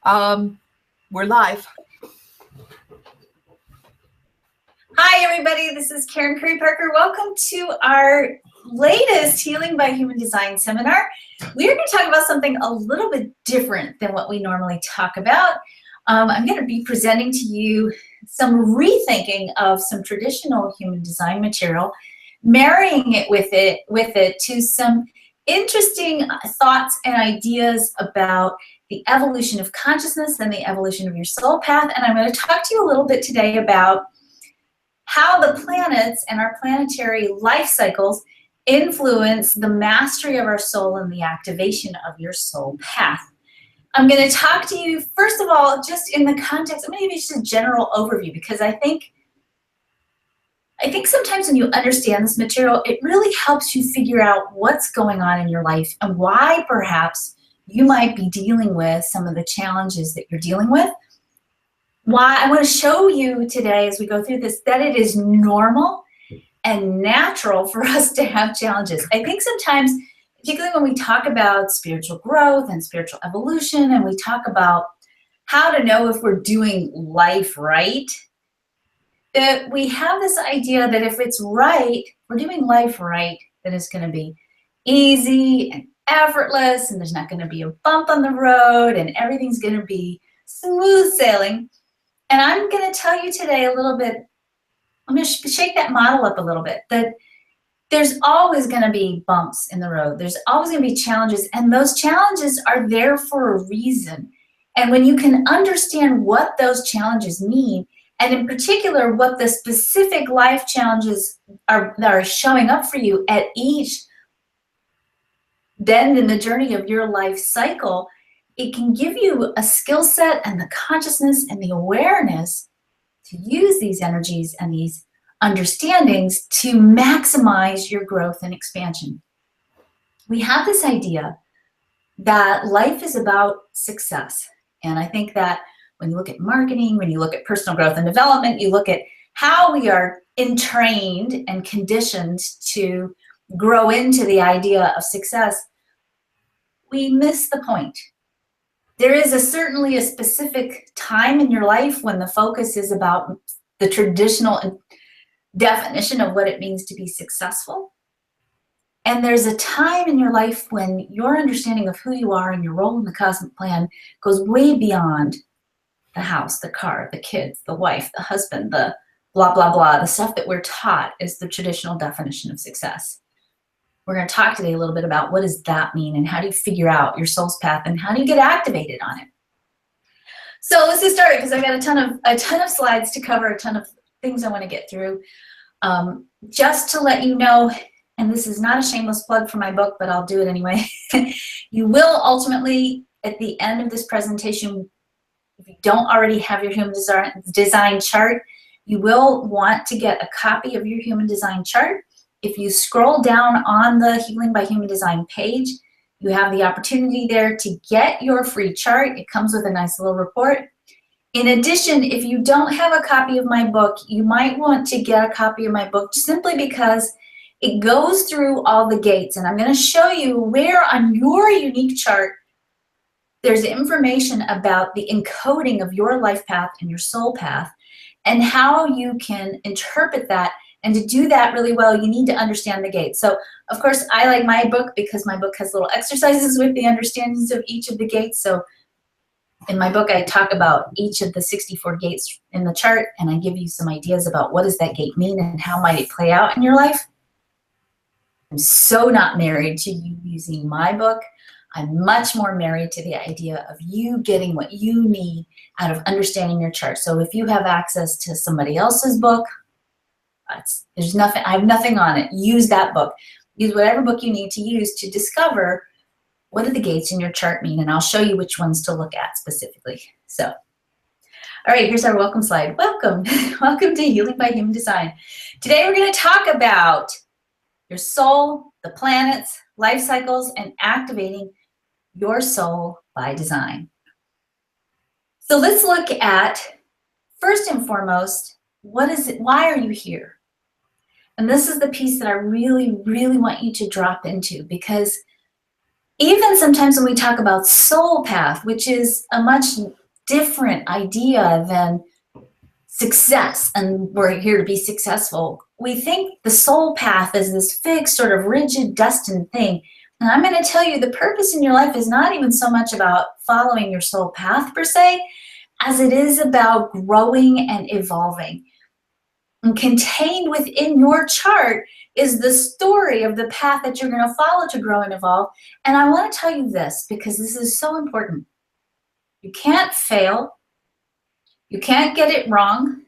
We're live. Hi, everybody. This is Karen Curry Parker. Welcome to our latest Healing by Human Design seminar. We're going to talk about something a little bit different than what we normally talk about. I'm going to be presenting to you some rethinking of some traditional human design material, marrying it with it to some interesting thoughts and ideas about the evolution of consciousness and the evolution of your soul path. And I'm going to talk to you a little bit today about how the planets and our planetary life cycles influence the mastery of our soul and the activation of your soul path. I'm going to talk to you, first of all, just in the context, I'm going to give you just a general overview, because I think sometimes when you understand this material, it really helps you figure out what's going on in your life and why perhaps you might be dealing with some of the challenges that you're dealing with. Why I want to show you today as we go through this that it is normal and natural for us to have challenges. I think sometimes, particularly when we talk about spiritual growth and spiritual evolution, and we talk about how to know if we're doing life right, that we have this idea that if it's right, we're doing life right, then it's going to be easy and effortless, and there's not going to be a bump on the road, and everything's going to be smooth sailing. And I'm going to tell you today a little bit, I'm going to shake that model up a little bit, that there's always going to be bumps in the road. There's always going to be challenges, and those challenges are there for a reason. And when you can understand what those challenges mean, and in particular what the specific life challenges are that are showing up for you at each bend in the journey of your life cycle, it can give you a skill set and the consciousness and the awareness to use these energies and these understandings to maximize your growth and expansion. We have this idea that life is about success. And I think that when you look at marketing, when you look at personal growth and development, you look at how we are entrained and conditioned to grow into the idea of success, we miss the point. There is certainly a specific time in your life when the focus is about the traditional definition of what it means to be successful. And there's a time in your life when your understanding of who you are and your role in the cosmic plan goes way beyond the house, the car, the kids, the wife, the husband, the blah, blah, blah, the stuff that we're taught is the traditional definition of success. We're going to talk today a little bit about what does that mean and how do you figure out your soul's path and how do you get activated on it. So let's get started, because I've got a ton of slides to cover, a ton of things I want to get through. Just to let you know, and this is not a shameless plug for my book, but I'll do it anyway. You will ultimately, at the end of this presentation, if you don't already have your human design chart, you will want to get a copy of your human design chart. If you scroll down on the Healing by Human Design page, you have the opportunity there to get your free chart. It comes with a nice little report. In addition, if you don't have a copy of my book, you might want to get a copy of my book simply because it goes through all the gates. And I'm going to show you where on your unique chart there's information about the encoding of your life path and your soul path and how you can interpret that. And to do that really well, you need to understand the gates. So, of course, I like my book because my book has little exercises with the understandings of each of the gates. So in my book, I talk about each of the 64 gates in the chart, and I give you some ideas about what does that gate mean and how might it play out in your life. I'm so not married to you using my book. I'm much more married to the idea of you getting what you need out of understanding your chart. So if you have access to somebody else's book, there's nothing, I have nothing on it. Use that book. Use whatever book you need to use to discover what do the gates in your chart mean, and I'll show you which ones to look at specifically. So, all right, here's our welcome slide. Welcome. Welcome to Healing by Human Design. Today we're going to talk about your soul, the planets, life cycles, and activating your soul by design. So let's look at, first and foremost, what is it? Why are you here? And this is the piece that I really, really want you to drop into, because Even sometimes when we talk about soul path, which is a much different idea than success, and we're here to be successful, we think the soul path is this fixed, sort of rigid, destined thing. And I'm going to tell you, the purpose in your life is not even so much about following your soul path per se, as it is about growing and evolving. And contained within your chart is the story of the path that you're going to follow to grow and evolve. And I want to tell you this, because this is so important. You can't fail. You can't get it wrong.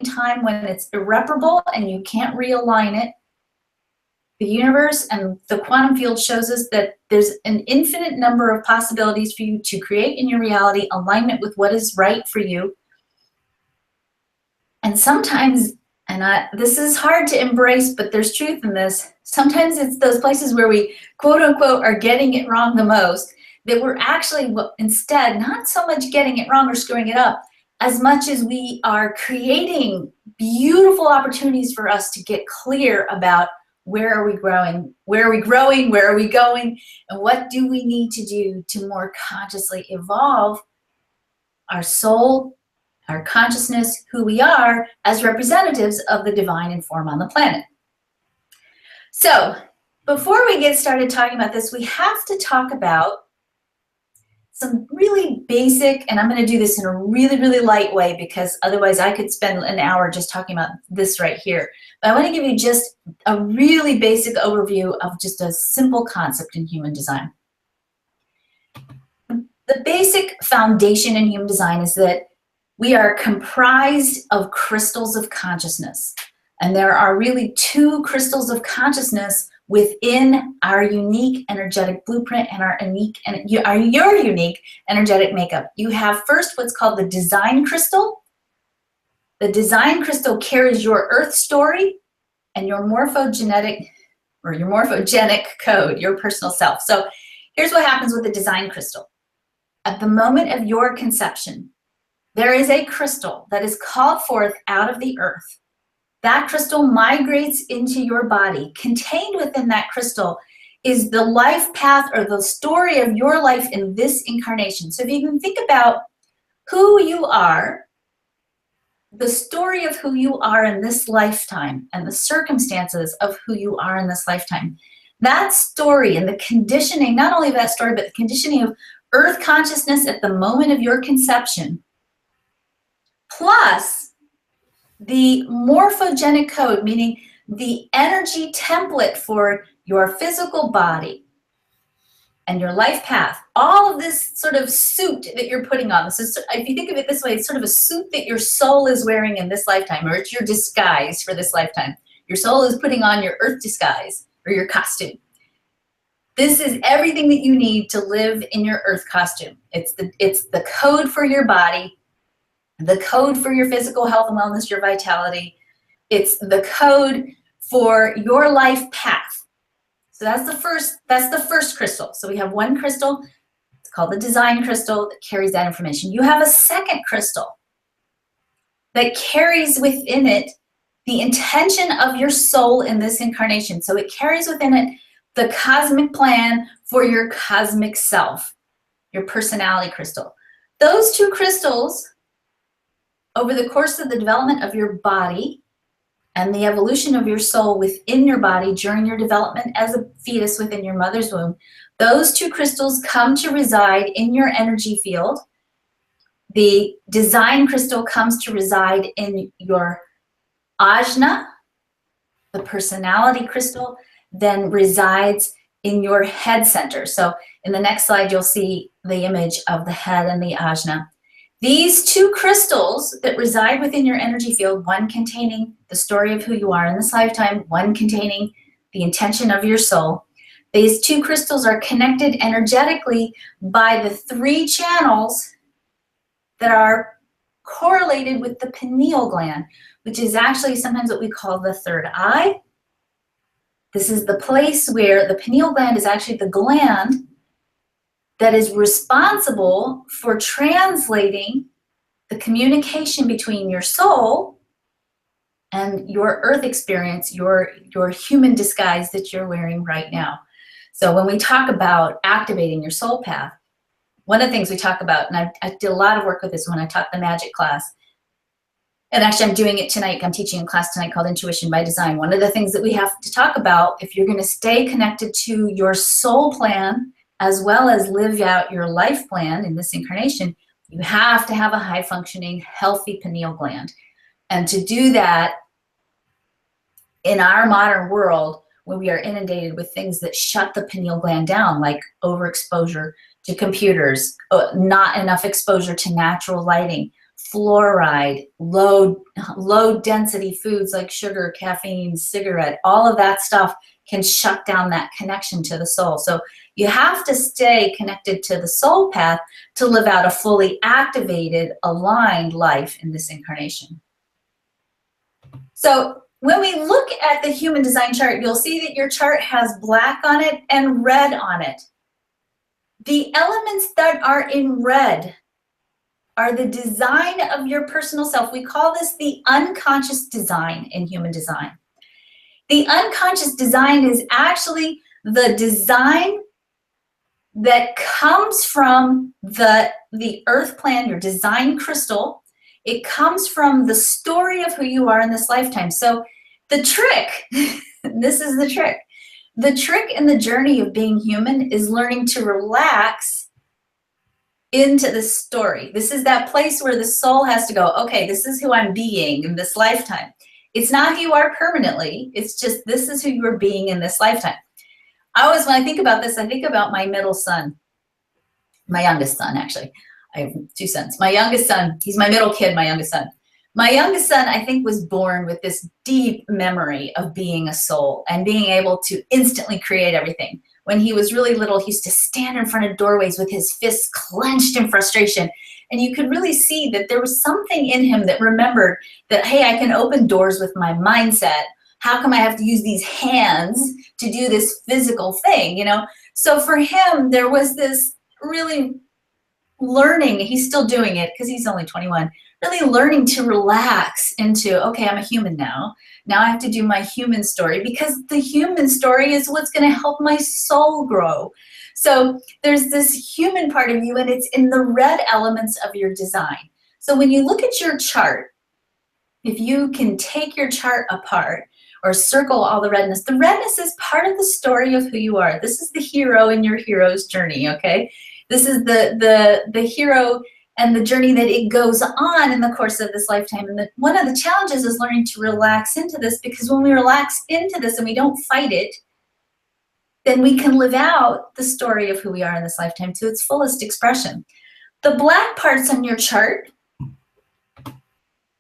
Time when it's irreparable and you can't realign it. The universe and the quantum field shows us that there's an infinite number of possibilities for you to create in your reality alignment with what is right for you. And sometimes, this is hard to embrace, but there's truth in this, sometimes it's those places where we, quote unquote, are getting it wrong the most, that we're actually instead not so much getting it wrong or screwing it up, as much as we are creating beautiful opportunities for us to get clear about where are we growing, where are we going, and what do we need to do to more consciously evolve our soul, our consciousness, who we are as representatives of the divine and form on the planet. So before we get started talking about this, we have to talk about some really basic, and I'm going to do this in a really, really light way because otherwise I could spend an hour just talking about this right here. But I want to give you just a really basic overview of just a simple concept in human design. The basic foundation in human design is that we are comprised of crystals of consciousness. And there are really two crystals of consciousness within our unique energetic blueprint and your unique energetic makeup. You have first what's called the design crystal. The design crystal carries your earth story and your morphogenic code, your personal self. So here's what happens with the design crystal. At the moment of your conception, there is a crystal that is called forth out of the earth. That crystal migrates into your body. Contained within that crystal is the life path or the story of your life in this incarnation. So if you can think about who you are, the story of who you are in this lifetime and the circumstances of who you are in this lifetime, that story and the conditioning, not only that story, but the conditioning of earth consciousness at the moment of your conception, plus the morphogenic code, meaning the energy template for your physical body and your life path, all of this sort of suit that you're putting on. This is, if you think of it this way, it's sort of a suit that your soul is wearing in this lifetime, or it's your disguise for this lifetime. Your soul is putting on your earth disguise or your costume. This is everything that you need to live in your earth costume. It's the code for your body, the code for your physical health and wellness, your vitality. It's the code for your life path. So that's the first crystal. So we have one crystal, it's called the design crystal, that carries that information. You have a second crystal that carries within it the intention of your soul in this incarnation. So it carries within it the cosmic plan for your cosmic self, your personality crystal. Those two crystals, over the course of the development of your body and the evolution of your soul within your body during your development as a fetus within your mother's womb, those two crystals come to reside in your energy field. The design crystal comes to reside in your ajna. The personality crystal then resides in your head center. So in the next slide, you'll see the image of the head and the ajna. These two crystals that reside within your energy field, one containing the story of who you are in this lifetime, one containing the intention of your soul, these two crystals are connected energetically by the three channels that are correlated with the pineal gland, which is actually sometimes what we call the third eye. This is the place where the pineal gland is actually the gland that is responsible for translating the communication between your soul and your earth experience, your human disguise that you're wearing right now. So when we talk about activating your soul path, one of the things we talk about, and I did a lot of work with this when I taught the magic class, and actually I'm doing it tonight, I'm teaching a class tonight called Intuition by Design. One of the things that we have to talk about, if you're gonna stay connected to your soul plan, as well as live out your life plan in this incarnation, you have to have a high functioning, healthy pineal gland. And to do that, in our modern world, when we are inundated with things that shut the pineal gland down, like overexposure to computers, not enough exposure to natural lighting, fluoride, low density foods like sugar, caffeine, cigarette, all of that stuff can shut down that connection to the soul. So you have to stay connected to the soul path to live out a fully activated, aligned life in this incarnation. So when we look at the human design chart, you'll see that your chart has black on it and red on it. The elements that are in red are the design of your personal self. We call this the unconscious design in human design. The unconscious design is actually the design that comes from the earth plan, your design crystal. It comes from the story of who you are in this lifetime. So the trick, this is the trick. The trick in the journey of being human is learning to relax into the story. This is that place where the soul has to go, okay, this is who I'm being in this lifetime. It's not who you are permanently. It's just, this is who you're being in this lifetime. I always, when I think about this, I think about my middle son, my youngest son, actually. I have two sons. My youngest son, he's my middle kid, my youngest son. My youngest son, I think, was born with this deep memory of being a soul and being able to instantly create everything. When he was really little, he used to stand in front of doorways with his fists clenched in frustration. And you could really see that there was something in him that remembered that, hey, I can open doors with my mindset. How come I have to use these hands to do this physical thing, you know? So for him, there was this really learning, he's still doing it because he's only 21, really learning to relax into, okay, I'm a human now. Now I have to do my human story, because the human story is what's going to help my soul grow. So there's this human part of you, and it's in the red elements of your design. So when you look at your chart, if you can take your chart apart or circle all the redness is part of the story of who you are. This is the hero in your hero's journey, okay? This is the hero and the journey that it goes on in the course of this lifetime. And one of the challenges is learning to relax into this, because when we relax into this and we don't fight it, then we can live out the story of who we are in this lifetime to its fullest expression. The black parts on your chart,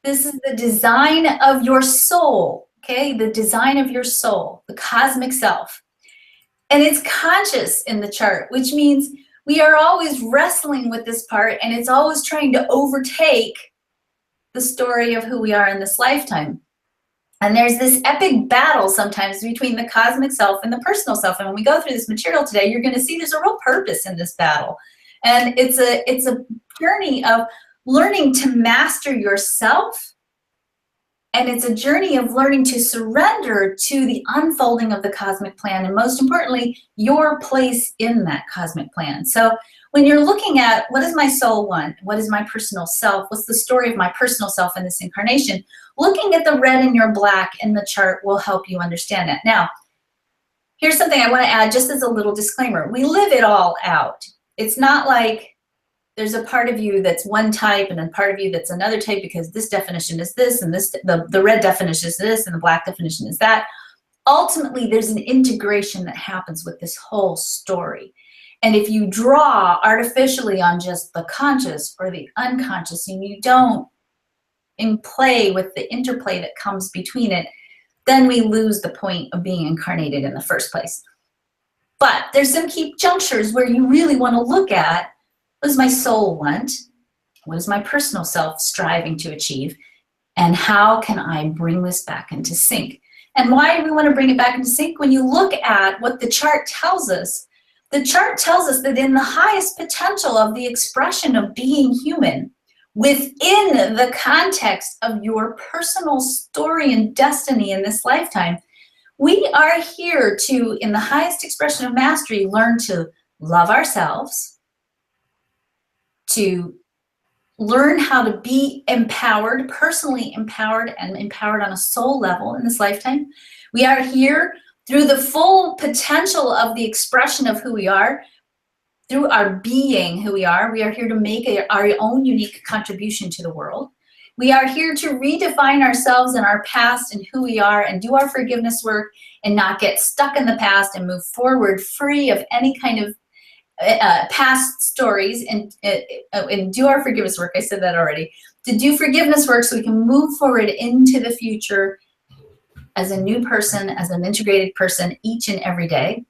this is the design of your soul, okay? The design of your soul, the cosmic self. And it's conscious in the chart, which means we are always wrestling with this part, and it's always trying to overtake the story of who we are in this lifetime. And there's this epic battle sometimes between the cosmic self and the personal self. And when we go through this material today, you're going to see there's a real purpose in this battle. And it's a journey of learning to master yourself. And it's a journey of learning to surrender to the unfolding of the cosmic plan, and most importantly, your place in that cosmic plan. So when you're looking at, what does my soul want? What is my personal self? What's the story of my personal self in this incarnation? Looking at the red and your black in the chart will help you understand that. Now, here's something I want to add just as a little disclaimer. We live it all out. It's not like there's a part of you that's one type and a part of you that's another type, because this definition is this, and this, the red definition is this, and the black definition is that. Ultimately, there's an integration that happens with this whole story. And if you draw artificially on just the conscious or the unconscious, and you don't play with the interplay that comes between it, then we lose the point of being incarnated in the first place. But there's some key junctures where you really want to look at, what does my soul want? What is my personal self striving to achieve? And how can I bring this back into sync? And why do we want to bring it back into sync? When you look at what the chart tells us, the chart tells us that in the highest potential of the expression of being human, within the context of your personal story and destiny in this lifetime, We are here to, in the highest expression of mastery, learn to love ourselves, to learn how to be empowered, personally empowered, and empowered on a soul level in this lifetime. We are here through the full potential of the expression of who we are, through our being who we are. We are here to make our own unique contribution to the world. We are here to redefine ourselves and our past and who we are, and do our forgiveness work and not get stuck in the past and move forward free of any kind of past stories, and do our forgiveness work. I said that already. To do forgiveness work so we can move forward into the future as a new person, as an integrated person each and every day.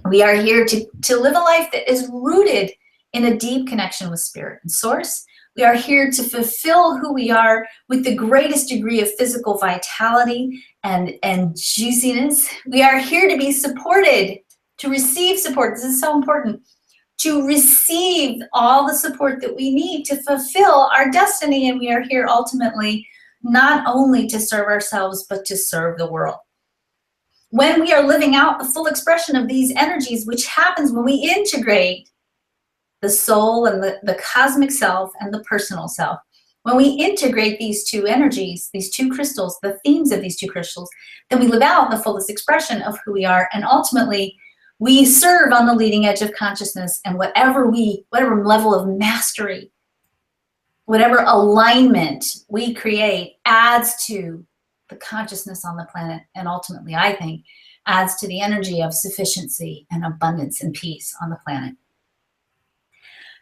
We are here to live a life that is rooted in a deep connection with spirit and source. We are here to fulfill who we are with the greatest degree of physical vitality and juiciness. We are here to be supported, to receive support. This is so important. To receive all the support that we need to fulfill our destiny. And we are here ultimately not only to serve ourselves, but to serve the world. When we are living out the full expression of these energies, which happens when we integrate the soul and the cosmic self and the personal self. When we integrate these two energies, these two crystals, the themes of these two crystals, then we live out the fullest expression of who we are, and ultimately we serve on the leading edge of consciousness, and whatever level of mastery, whatever alignment we create adds to the consciousness on the planet, and ultimately, I think, adds to the energy of sufficiency and abundance and peace on the planet.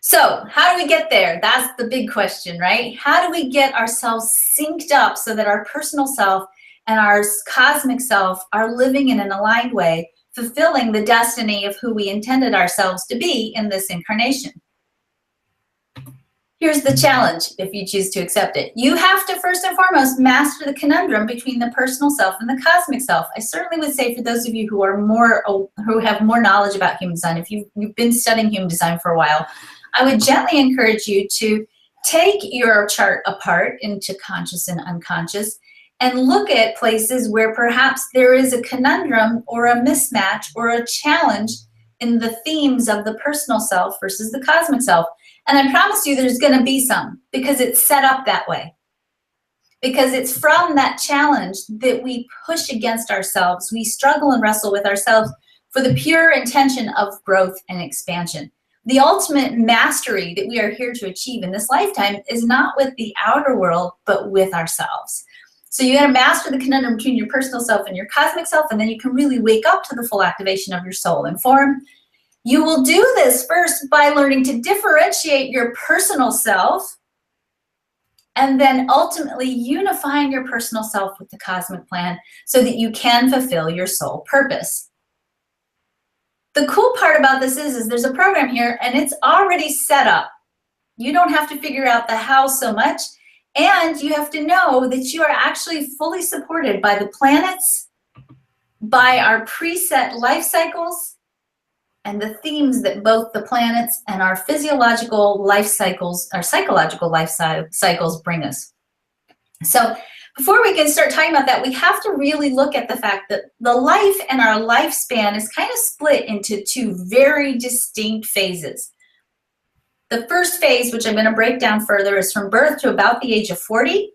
So how do we get there? That's the big question, right? How do we get ourselves synced up so that our personal self and our cosmic self are living in an aligned way, fulfilling the destiny of who we intended ourselves to be in this incarnation? Here's the challenge, if you choose to accept it. You have to first and foremost master the conundrum between the personal self and the cosmic self. I certainly would say, for those of you who have more knowledge about human design, if you've been studying human design for a while, I would gently encourage you to take your chart apart into conscious and unconscious and look at places where perhaps there is a conundrum or a mismatch or a challenge in the themes of the personal self versus the cosmic self. And I promise you there's going to be some, because it's set up that way. Because it's from that challenge that we push against ourselves. We struggle and wrestle with ourselves for the pure intention of growth and expansion. The ultimate mastery that we are here to achieve in this lifetime is not with the outer world, but with ourselves. So you got to master the conundrum between your personal self and your cosmic self, and then you can really wake up to the full activation of your soul and form. You will do this first by learning to differentiate your personal self, and then ultimately unifying your personal self with the cosmic plan so that you can fulfill your soul purpose. The cool part about this is there's a program here and it's already set up. You don't have to figure out the how so much, and you have to know that you are actually fully supported by the planets, by our preset life cycles, and the themes that both the planets and our physiological life cycles, our psychological life cycles bring us. So before we can start talking about that, we have to really look at the fact that the life and our lifespan is kind of split into two very distinct phases. The first phase, which I'm going to break down further, is from birth to about the age of 40.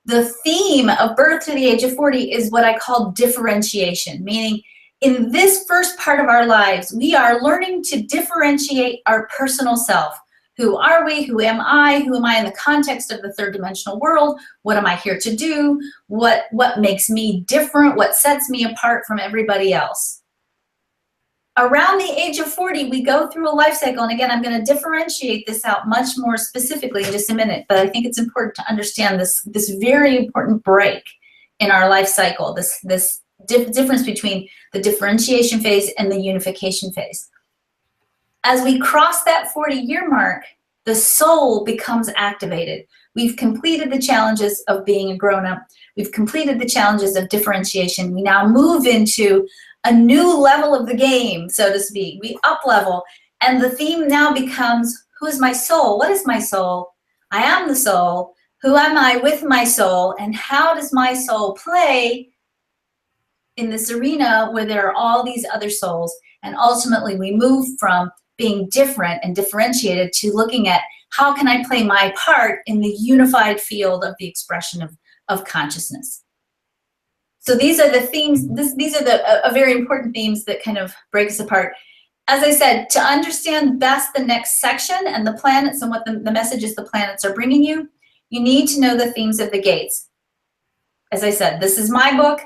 The theme of birth to the age of 40 is what I call differentiation, meaning in this first part of our lives, we are learning to differentiate our personal self. Who are we? Who am I? Who am I in the context of the third dimensional world? What am I here to do? What makes me different? What sets me apart from everybody else? Around the age of 40, we go through a life cycle. And again, I'm going to differentiate this out much more specifically in just a minute. But I think it's important to understand this very important break in our life cycle, this difference between the differentiation phase and the unification phase. As we cross that 40-year mark, the soul becomes activated. We've completed the challenges of being a grown-up. We've completed the challenges of differentiation. We now move into a new level of the game, so to speak. We up-level, and the theme now becomes, who is my soul? What is my soul? I am the soul. Who am I with my soul? And how does my soul play in this arena where there are all these other souls, and ultimately we move from being different and differentiated to looking at how can I play my part in the unified field of the expression of consciousness. So these are the themes, these are the very important themes that kind of break us apart. As I said, to understand best the next section and the planets and what the messages the planets are bringing you, you need to know the themes of the gates. As I said, this is my book.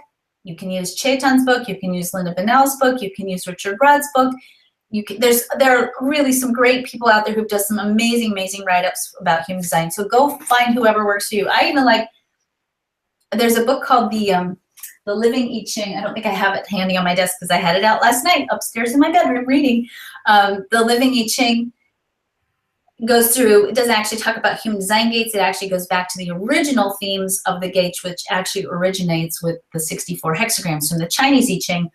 You can use Chetan's book. You can use Linda Bonnell's book. You can use Richard Rudd's book. There are really some great people out there who've done some amazing write-ups about human design. So go find whoever works for you. I even like, there's a book called The Living I Ching. I don't think I have it handy on my desk because I had it out last night upstairs in my bedroom reading. The Living I Ching goes through, it doesn't actually talk about human design gates. It actually goes back to the original themes of the gates, which actually originates with the 64 hexagrams from the Chinese I Ching.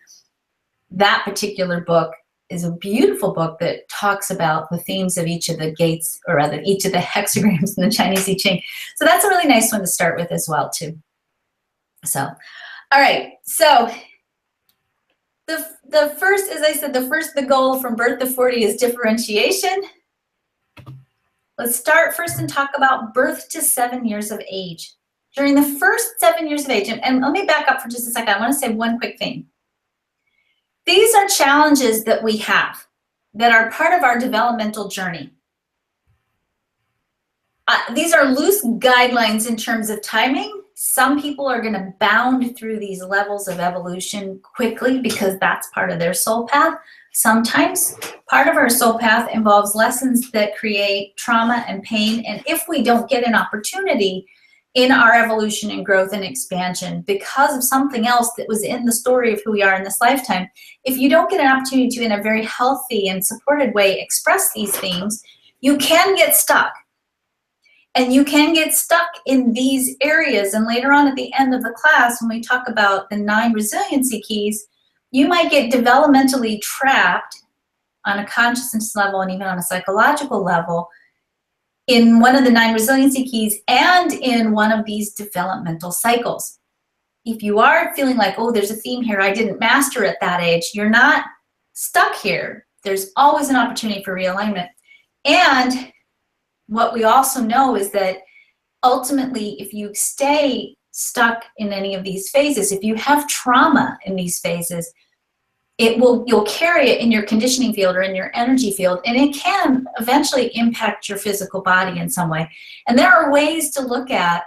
That particular book is a beautiful book that talks about the themes of each of the gates, or rather each of the hexagrams in the Chinese I Ching. So that's a really nice one to start with as well too. So, all right, so the first, as I said, the goal from birth to 40 is differentiation. Let's start first and talk about birth to 7 years of age. During the first 7 years of age, and let me back up for just a second. I want to say one quick thing. These are challenges that we have that are part of our developmental journey. These are loose guidelines in terms of timing. Some people are going to bound through these levels of evolution quickly because that's part of their soul path. Sometimes part of our soul path involves lessons that create trauma and pain. And if we don't get an opportunity in our evolution and growth and expansion because of something else that was in the story of who we are in this lifetime, if you don't get an opportunity to, in a very healthy and supported way, express these themes, you can get stuck. And you can get stuck in these areas. And later on at the end of the class, when we talk about the 9 resiliency keys, you might get developmentally trapped on a consciousness level and even on a psychological level in one of the 9 resiliency keys and in one of these developmental cycles. If you are feeling like, oh, there's a theme here I didn't master at that age, you're not stuck here. There's always an opportunity for realignment. And what we also know is that ultimately, if you stay stuck in any of these phases, if you have trauma in these phases, you'll carry it in your conditioning field or in your energy field, and it can eventually impact your physical body in some way. And there are ways to look at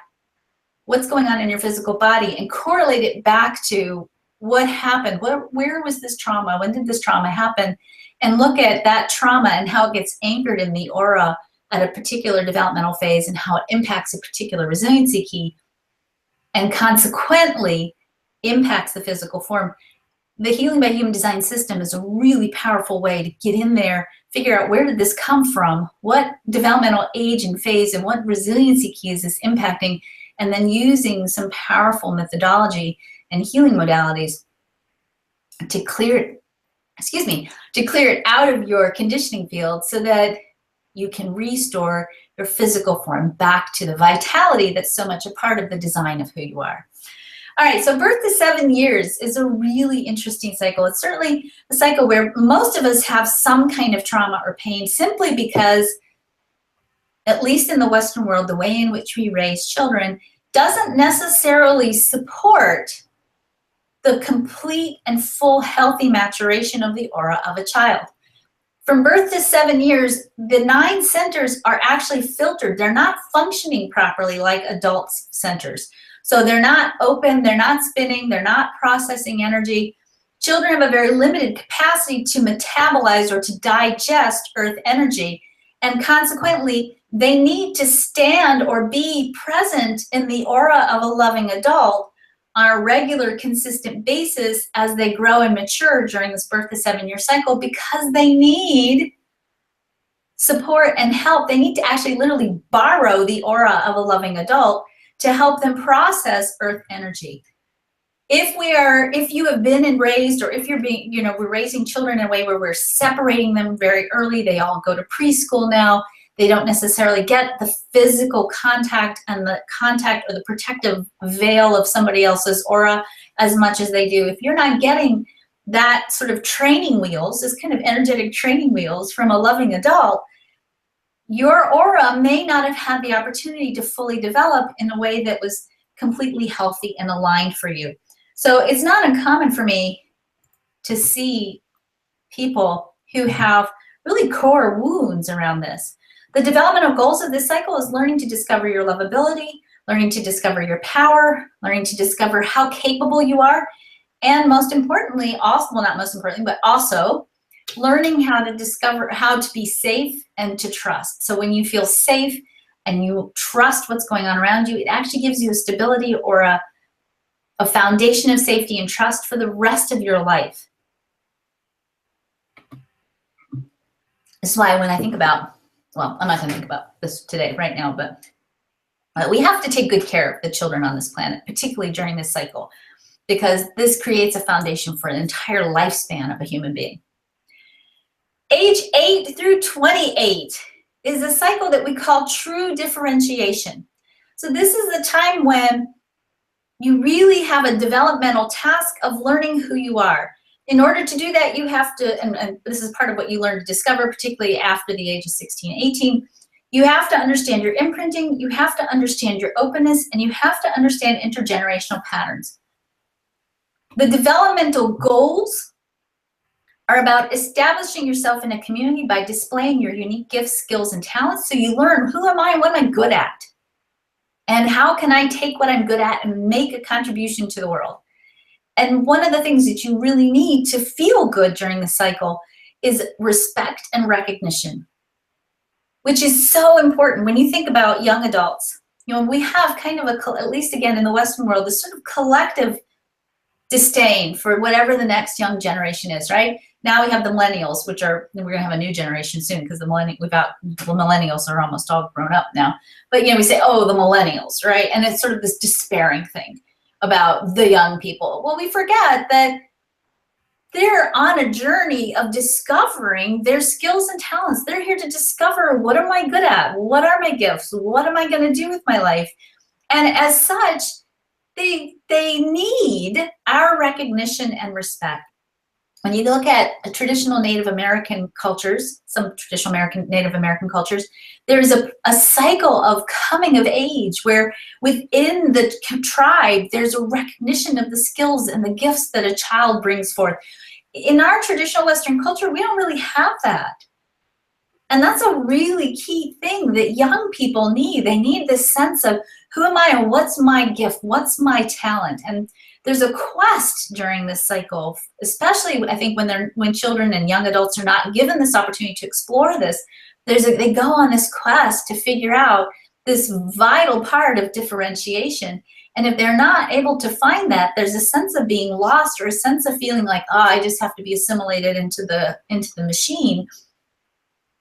what's going on in your physical body and correlate it back to what happened. Where was this trauma? When did this trauma happen? And look at that trauma and how it gets anchored in the aura at a particular developmental phase and how it impacts a particular resiliency key and consequently impacts the physical form. The Healing by Human Design system is a really powerful way to get in there, figure out where did this come from, what developmental age and phase and what resiliency key is this impacting, and then using some powerful methodology and healing modalities to clear it out of your conditioning field so that you can restore your physical form back to the vitality that's so much a part of the design of who you are. All right, so birth to 7 years is a really interesting cycle. It's certainly a cycle where most of us have some kind of trauma or pain simply because, at least in the Western world, the way in which we raise children doesn't necessarily support the complete and full healthy maturation of the aura of a child. From birth to 7 years, the 9 centers are actually filtered. They're not functioning properly like adults' centers. So they're not open, they're not spinning, they're not processing energy. Children have a very limited capacity to metabolize or to digest earth energy, and consequently, they need to stand or be present in the aura of a loving adult on a regular, consistent basis as they grow and mature during this birth to 7 year cycle because they need support and help. They need to actually literally borrow the aura of a loving adult to help them process earth energy. If you have been and raised, or if you're being, we're raising children in a way where we're separating them very early, they all go to preschool now, They don't necessarily get the physical contact and the contact or the protective veil of somebody else's aura as much as they do. If you're not getting that sort of training wheels, this kind of energetic training wheels from a loving adult, your aura may not have had the opportunity to fully develop in a way that was completely healthy and aligned for you. So it's not uncommon for me to see people who have really core wounds around this. The developmental goals of this cycle is learning to discover your lovability, learning to discover your power, learning to discover how capable you are, and most importantly, also, well, not most importantly, but also learning how to discover how to be safe and to trust. So when you feel safe and you trust what's going on around you, it actually gives you a stability or a foundation of safety and trust for the rest of your life. This is why when I think about, well, I'm not going to think about this today, right now, but we have to take good care of the children on this planet, particularly during this cycle, because this creates a foundation for an entire lifespan of a human being. Age 8 through 28 is a cycle that we call True Differentiation. So this is the time when you really have a developmental task of learning who you are. In order to do that, you have to, and this is part of what you learn to discover, particularly after the age of 16, 18, you have to understand your imprinting, you have to understand your openness, and you have to understand intergenerational patterns. The developmental goals are about establishing yourself in a community by displaying your unique gifts, skills, and talents. So you learn, who am I and what am I good at? And how can I take what I'm good at and make a contribution to the world? And one of the things that you really need to feel good during the cycle is respect and recognition, which is so important. When you think about young adults, you know, we have kind of at least again in the Western world, this sort of collective disdain for whatever the next young generation is, right? Now we have the millennials, which are, we're going to have a new generation soon because the millennials are almost all grown up now. But, you know, we say, oh, the millennials, right? And it's sort of this despairing thing about the young people. Well, we forget that they're on a journey of discovering their skills and talents. They're here to discover, what am I good at? What are my gifts? What am I going to do with my life? And as such, they need our recognition and respect. When you look at traditional Native American cultures, some traditional Native American cultures, there's a cycle of coming of age where within the tribe, there's a recognition of the skills and the gifts that a child brings forth. In our traditional Western culture, we don't really have that. And that's a really key thing that young people need. They need this sense of, who am I and what's my gift? What's my talent? And there's a quest during this cycle, especially I think when children and young adults are not given this opportunity to explore this. They go on this quest to figure out this vital part of differentiation. And if they're not able to find that, there's a sense of being lost or a sense of feeling like, oh, I just have to be assimilated into the machine.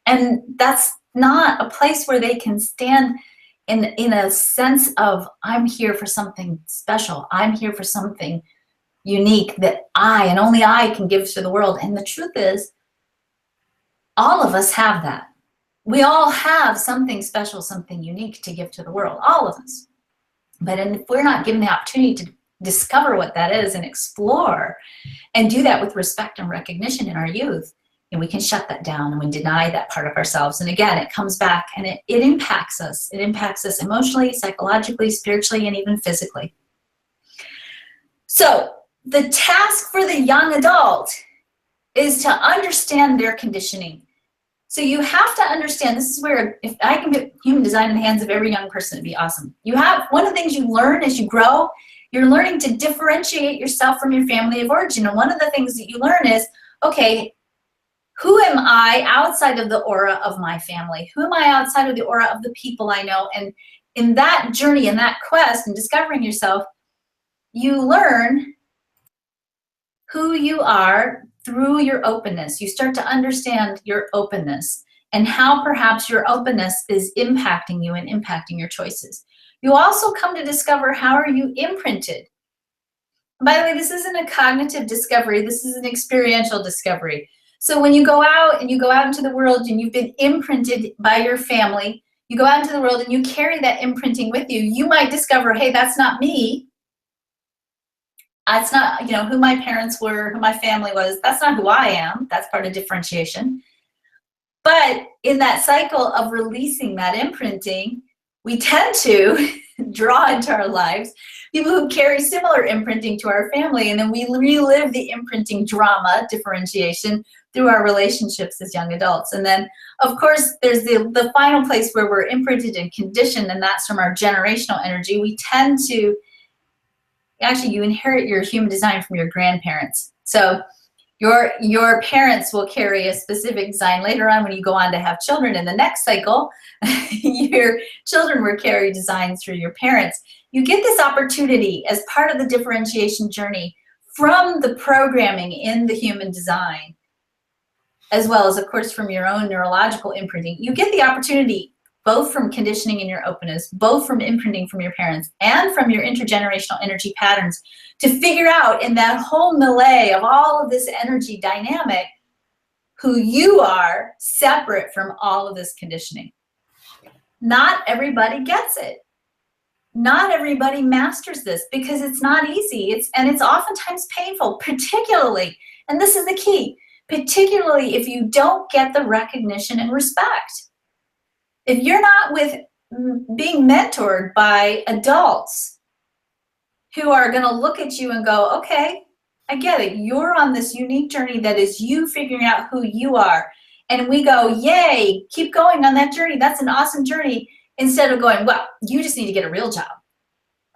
And that's not a place where they can stand in a sense of, I'm here for something special. I'm here for something unique that I and only I can give to the world. And the truth is, all of us have that. We all have something special, something unique to give to the world, all of us. But if we're not given the opportunity to discover what that is and explore and do that with respect and recognition in our youth, and we can shut that down and we deny that part of ourselves. And again, it comes back and it impacts us. It impacts us emotionally, psychologically, spiritually, and even physically. So the task for the young adult is to understand their conditioning. So you have to understand, this is where, if I can get human design in the hands of every young person, it'd be awesome. One of the things you learn as you grow, you're learning to differentiate yourself from your family of origin. And one of the things that you learn is, okay, who am I outside of the aura of my family? Who am I outside of the aura of the people I know? And in that journey, in that quest, and discovering yourself, you learn who you are through your openness. You start to understand your openness and how perhaps your openness is impacting you and impacting your choices. You also come to discover, how are you imprinted? By the way, this isn't a cognitive discovery. This is an experiential discovery. So when you go out and you go out into the world and you've been imprinted by your family, you go out into the world and you carry that imprinting with you, you might discover, hey, that's not me. That's not, you know, who my parents were, who my family was. That's not who I am. That's part of differentiation. But in that cycle of releasing that imprinting, we tend to draw into our lives people who carry similar imprinting to our family, and then we relive the imprinting drama, differentiation, through our relationships as young adults. And then, of course, there's the final place where we're imprinted and conditioned, and that's from our generational energy. We tend to, actually, you inherit your human design from your grandparents. So your parents will carry a specific design. Later on, when you go on to have children in the next cycle, your children will carry designs through your parents. You get this opportunity as part of the differentiation journey from the programming in the human design, as well as, of course, from your own neurological imprinting. You get the opportunity both from conditioning and your openness, both from imprinting from your parents and from your intergenerational energy patterns, to figure out in that whole melee of all of this energy dynamic who you are separate from all of this conditioning. Not everybody gets it. Not everybody masters this because it's not easy. It's oftentimes painful, particularly, and this is the key, particularly if you don't get the recognition and respect. If you're not being mentored by adults who are going to look at you and go, okay, I get it. You're on this unique journey that is you figuring out who you are. And we go, yay, keep going on that journey. That's an awesome journey. Instead of going, well, you just need to get a real job.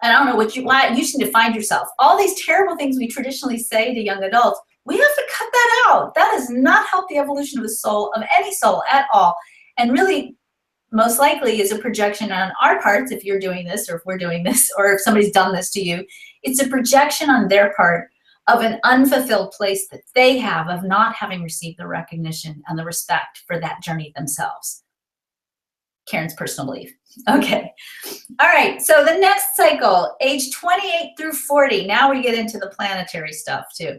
And I don't know why you just need to find yourself. All these terrible things we traditionally say to young adults, we have to cut that out. That does not help the evolution of a soul, of any soul at all. And really, most likely is a projection on our parts, if you're doing this, or if we're doing this, or if somebody's done this to you. It's a projection on their part of an unfulfilled place that they have of not having received the recognition and the respect for that journey themselves. Karen's personal belief. Okay. All right. So the next cycle, age 28 through 40. Now we get into the planetary stuff too.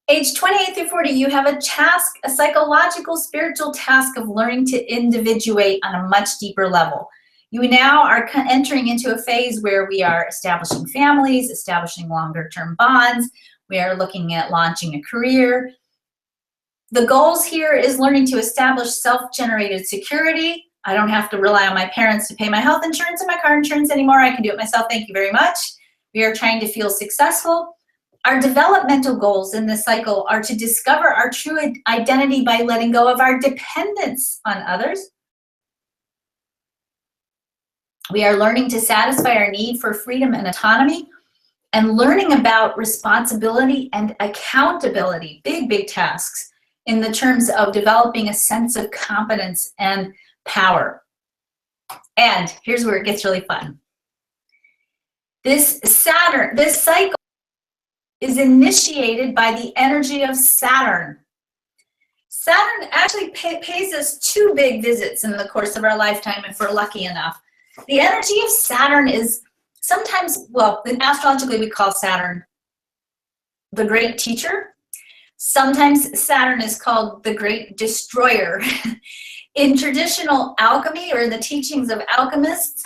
Age 28 through 40, you have a task, a psychological, spiritual task of learning to individuate on a much deeper level. You now are entering into a phase where we are establishing families, establishing longer-term bonds. We are looking at launching a career. The goals here is learning to establish self-generated security. I don't have to rely on my parents to pay my health insurance and my car insurance anymore. I can do it myself. Thank you very much. We are trying to feel successful. Our developmental goals in this cycle are to discover our true identity by letting go of our dependence on others. We are learning to satisfy our need for freedom and autonomy, and learning about responsibility and accountability, big tasks, in the terms of developing a sense of competence and power. And here's where it gets really fun. This cycle is initiated by the energy of Saturn. Saturn actually pays us 2 big visits in the course of our lifetime if we're lucky enough. The energy of Saturn is sometimes, well, astrologically we call Saturn the great teacher. Sometimes Saturn is called the great destroyer. In traditional alchemy, or in the teachings of alchemists,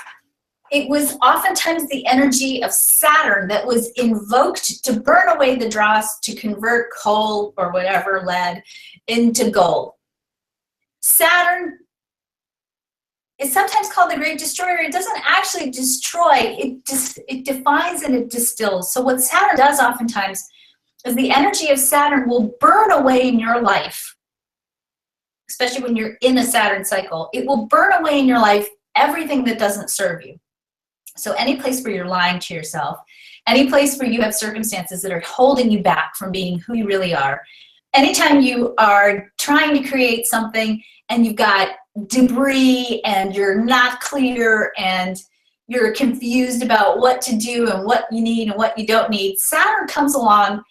it was oftentimes the energy of Saturn that was invoked to burn away the dross, to convert coal or whatever, lead, into gold. Saturn is sometimes called the great destroyer. It doesn't actually destroy, it defines and it distills. So what Saturn does oftentimes is the energy of Saturn will burn away in your life, especially when you're in a Saturn cycle. It will burn away in your life everything that doesn't serve you. So any place where you're lying to yourself, any place where you have circumstances that are holding you back from being who you really are, anytime you are trying to create something and you've got debris and you're not clear and you're confused about what to do and what you need and what you don't need, Saturn comes along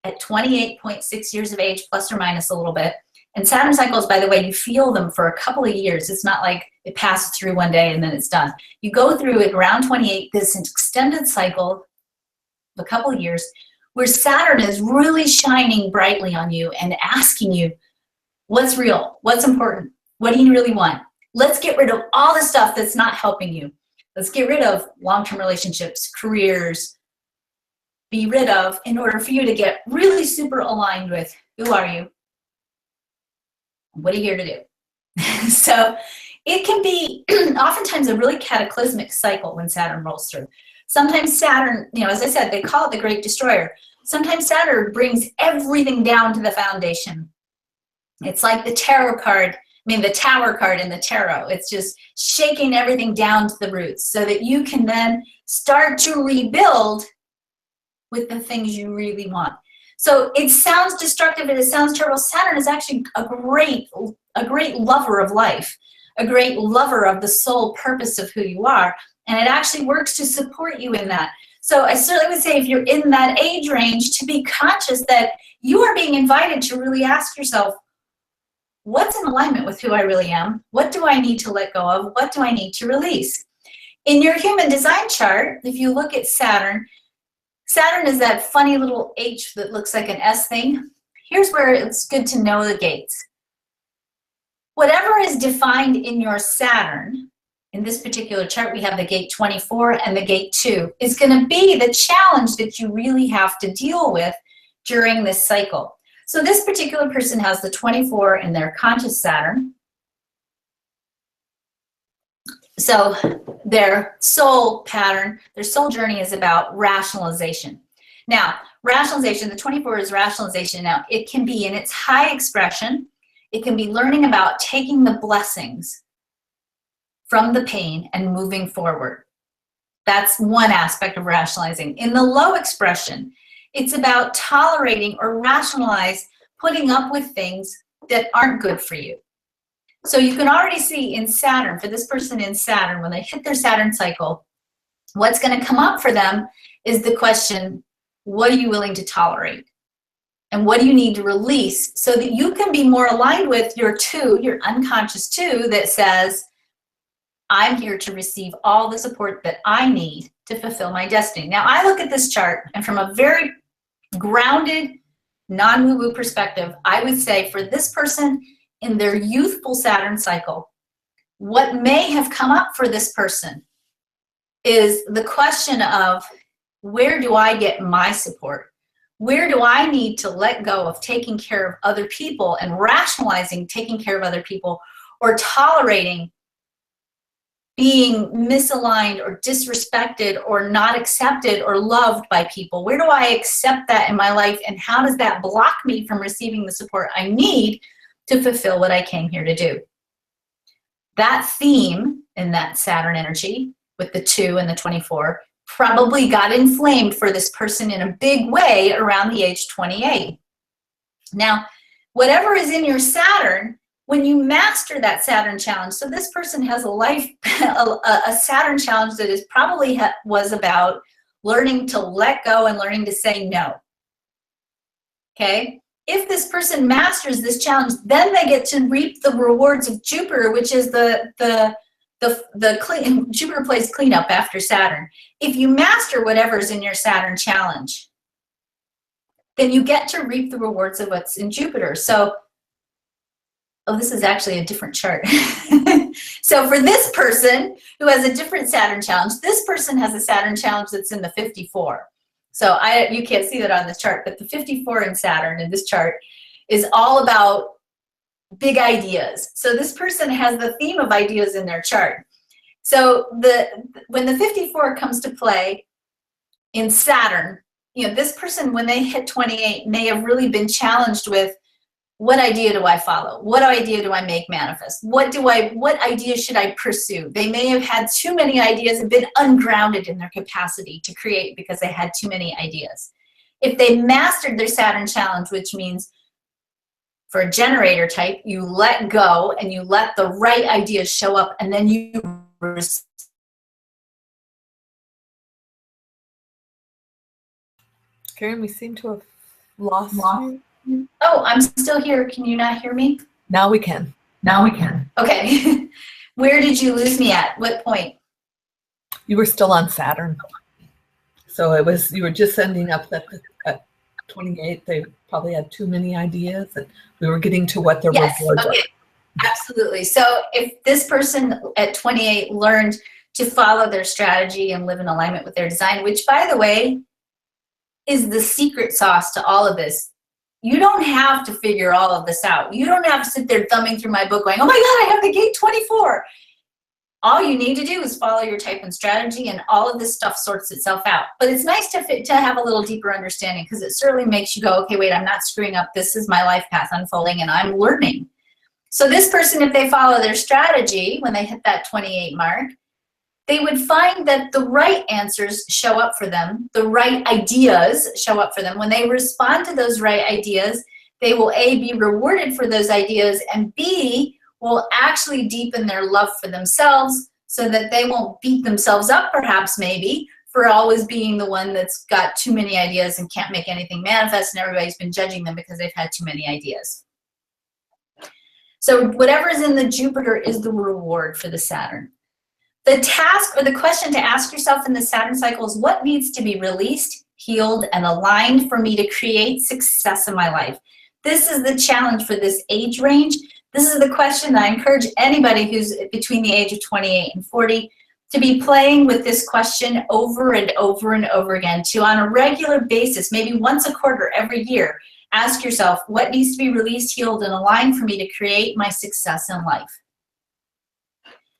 at 28.6 years of age, plus or minus a little bit. And Saturn cycles, by the way, you feel them for a couple of years. It's not like it passes through one day and then it's done. You go through it around 28, this extended cycle of a couple of years, where Saturn is really shining brightly on you and asking you, what's real? What's important? What do you really want? Let's get rid of all the stuff that's not helping you. Let's get rid of long-term relationships, careers, be rid of in order for you to get really super aligned with who are you? What are you here to do? So it can be oftentimes a really cataclysmic cycle when Saturn rolls through. Sometimes Saturn, as I said, they call it the Great Destroyer. Sometimes Saturn brings everything down to the foundation. It's like the tarot card, the tower card in the tarot. It's just shaking everything down to the roots so that you can then start to rebuild with the things you really want. So it sounds destructive and it sounds terrible. Saturn is actually a great lover of life, a great lover of the soul purpose of who you are. And it actually works to support you in that. So I certainly would say if you're in that age range, to be conscious that you are being invited to really ask yourself, what's in alignment with who I really am? What do I need to let go of? What do I need to release? In your human design chart, if you look at Saturn, Saturn is that funny little H that looks like an S thing. Here's where it's good to know the gates. Whatever is defined in your Saturn, in this particular chart, we have the gate 24 and the gate 2, is going to be the challenge that you really have to deal with during this cycle. So this particular person has the 24 in their conscious Saturn. So their soul pattern, their soul journey is about rationalization. Now, rationalization, the 24 is rationalization. Now, it can be in its high expression. It can be learning about taking the blessings from the pain and moving forward. That's one aspect of rationalizing. In the low expression, it's about tolerating or rationalize putting up with things that aren't good for you. So you can already see in Saturn, for this person in Saturn, when they hit their Saturn cycle, what's going to come up for them is the question, what are you willing to tolerate? And what do you need to release so that you can be more aligned with your 2, your unconscious 2, that says, I'm here to receive all the support that I need to fulfill my destiny. Now, I look at this chart, and from a very grounded, non-woo-woo perspective, I would say for this person in their youthful Saturn cycle, what may have come up for this person is the question of, where do I get my support? Where do I need to let go of taking care of other people and rationalizing taking care of other people, or tolerating being misaligned or disrespected or not accepted or loved by people? Where do I accept that in my life, and how does that block me from receiving the support I need to fulfill what I came here to do? That theme in that Saturn energy with the 2 and the 24 probably got inflamed for this person in a big way around the age 28. Now, whatever is in your Saturn, when you master that Saturn challenge, so this person has a life, a Saturn challenge that is probably was about learning to let go and learning to say no. Okay? If this person masters this challenge, then they get to reap the rewards of Jupiter, which is Jupiter plays cleanup after Saturn. If you master whatever's in your Saturn challenge, then you get to reap the rewards of what's in Jupiter. So, oh, this is actually a different chart. So for this person who has a different Saturn challenge, this person has a Saturn challenge that's in the 54. So you can't see that on this chart, but the 54 in Saturn in this chart is all about big ideas. So this person has the theme of ideas in their chart. So when the 54 comes to play in Saturn, this person, when they hit 28, may have really been challenged with, what idea do I follow? What idea do I make manifest? What idea should I pursue? They may have had too many ideas and been ungrounded in their capacity to create because they had too many ideas. If they mastered their Saturn challenge, which means for a generator type, you let go and you let the right ideas show up, and then you Karen, we seem to have lost you. Oh, I'm still here. Can you not hear me? Now we can. Okay. Where did you lose me at? What point? You were still on Saturn. So you were just ending up 28, they probably had too many ideas, and we were getting to what their Yes, rewards okay, absolutely. So if this person at 28 learned to follow their strategy and live in alignment with their design, which, by the way, is the secret sauce to all of this. You don't have to figure all of this out. You don't have to sit there thumbing through my book going, oh my God, I have the gate 24. All you need to do is follow your type and strategy, and all of this stuff sorts itself out. But it's nice to have a little deeper understanding, because it certainly makes you go, okay, wait, I'm not screwing up. This is my life path unfolding, and I'm learning. So this person, if they follow their strategy, when they hit that 28 mark, they would find that the right answers show up for them, the right ideas show up for them. When they respond to those right ideas, they will A, be rewarded for those ideas, and B, will actually deepen their love for themselves, so that they won't beat themselves up, perhaps, maybe, for always being the one that's got too many ideas and can't make anything manifest, and everybody's been judging them because they've had too many ideas. So whatever is in the Jupiter is the reward for the Saturn. The task or the question to ask yourself in the Saturn cycle is, what needs to be released, healed, and aligned for me to create success in my life? This is the challenge for this age range. This is the question that I encourage anybody who's between the age of 28 and 40 to be playing with this question over and over and over again, to on a regular basis, maybe once a quarter, every year, ask yourself, what needs to be released, healed, and aligned for me to create my success in life?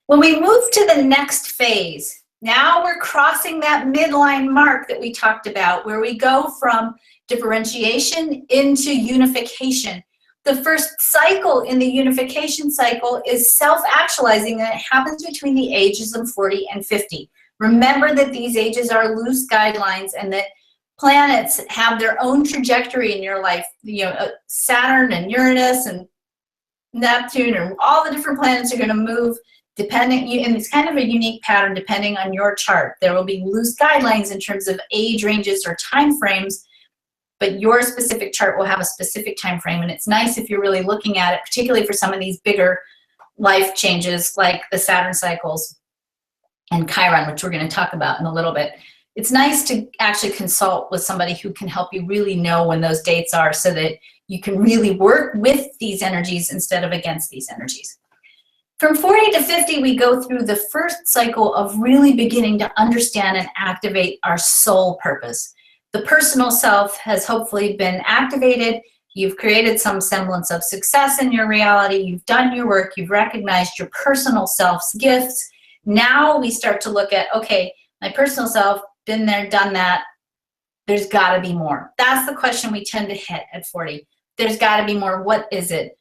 When we move to the next phase, now we're crossing that midline mark that we talked about, where we go from differentiation into unification. The first cycle in the unification cycle is self-actualizing, and it happens between the ages of 40 and 50. Remember that these ages are loose guidelines, and that planets have their own trajectory in your life. You know, Saturn and Uranus and Neptune, and all the different planets are going to move depending, and it's kind of a unique pattern depending on your chart. There will be loose guidelines in terms of age ranges or time frames, but your specific chart will have a specific time frame. And it's nice if you're really looking at it, particularly for some of these bigger life changes like the Saturn cycles and Chiron, which we're going to talk about in a little bit. It's nice to actually consult with somebody who can help you really know when those dates are, so that you can really work with these energies instead of against these energies. From 40 to 50, we go through the first cycle of really beginning to understand and activate our soul purpose. The personal self has hopefully been activated. You've created some semblance of success in your reality. You've done your work. You've recognized your personal self's gifts. Now we start to look at, okay, my personal self, been there, done that. There's got to be more. That's the question we tend to hit at 40. There's got to be more. What is it?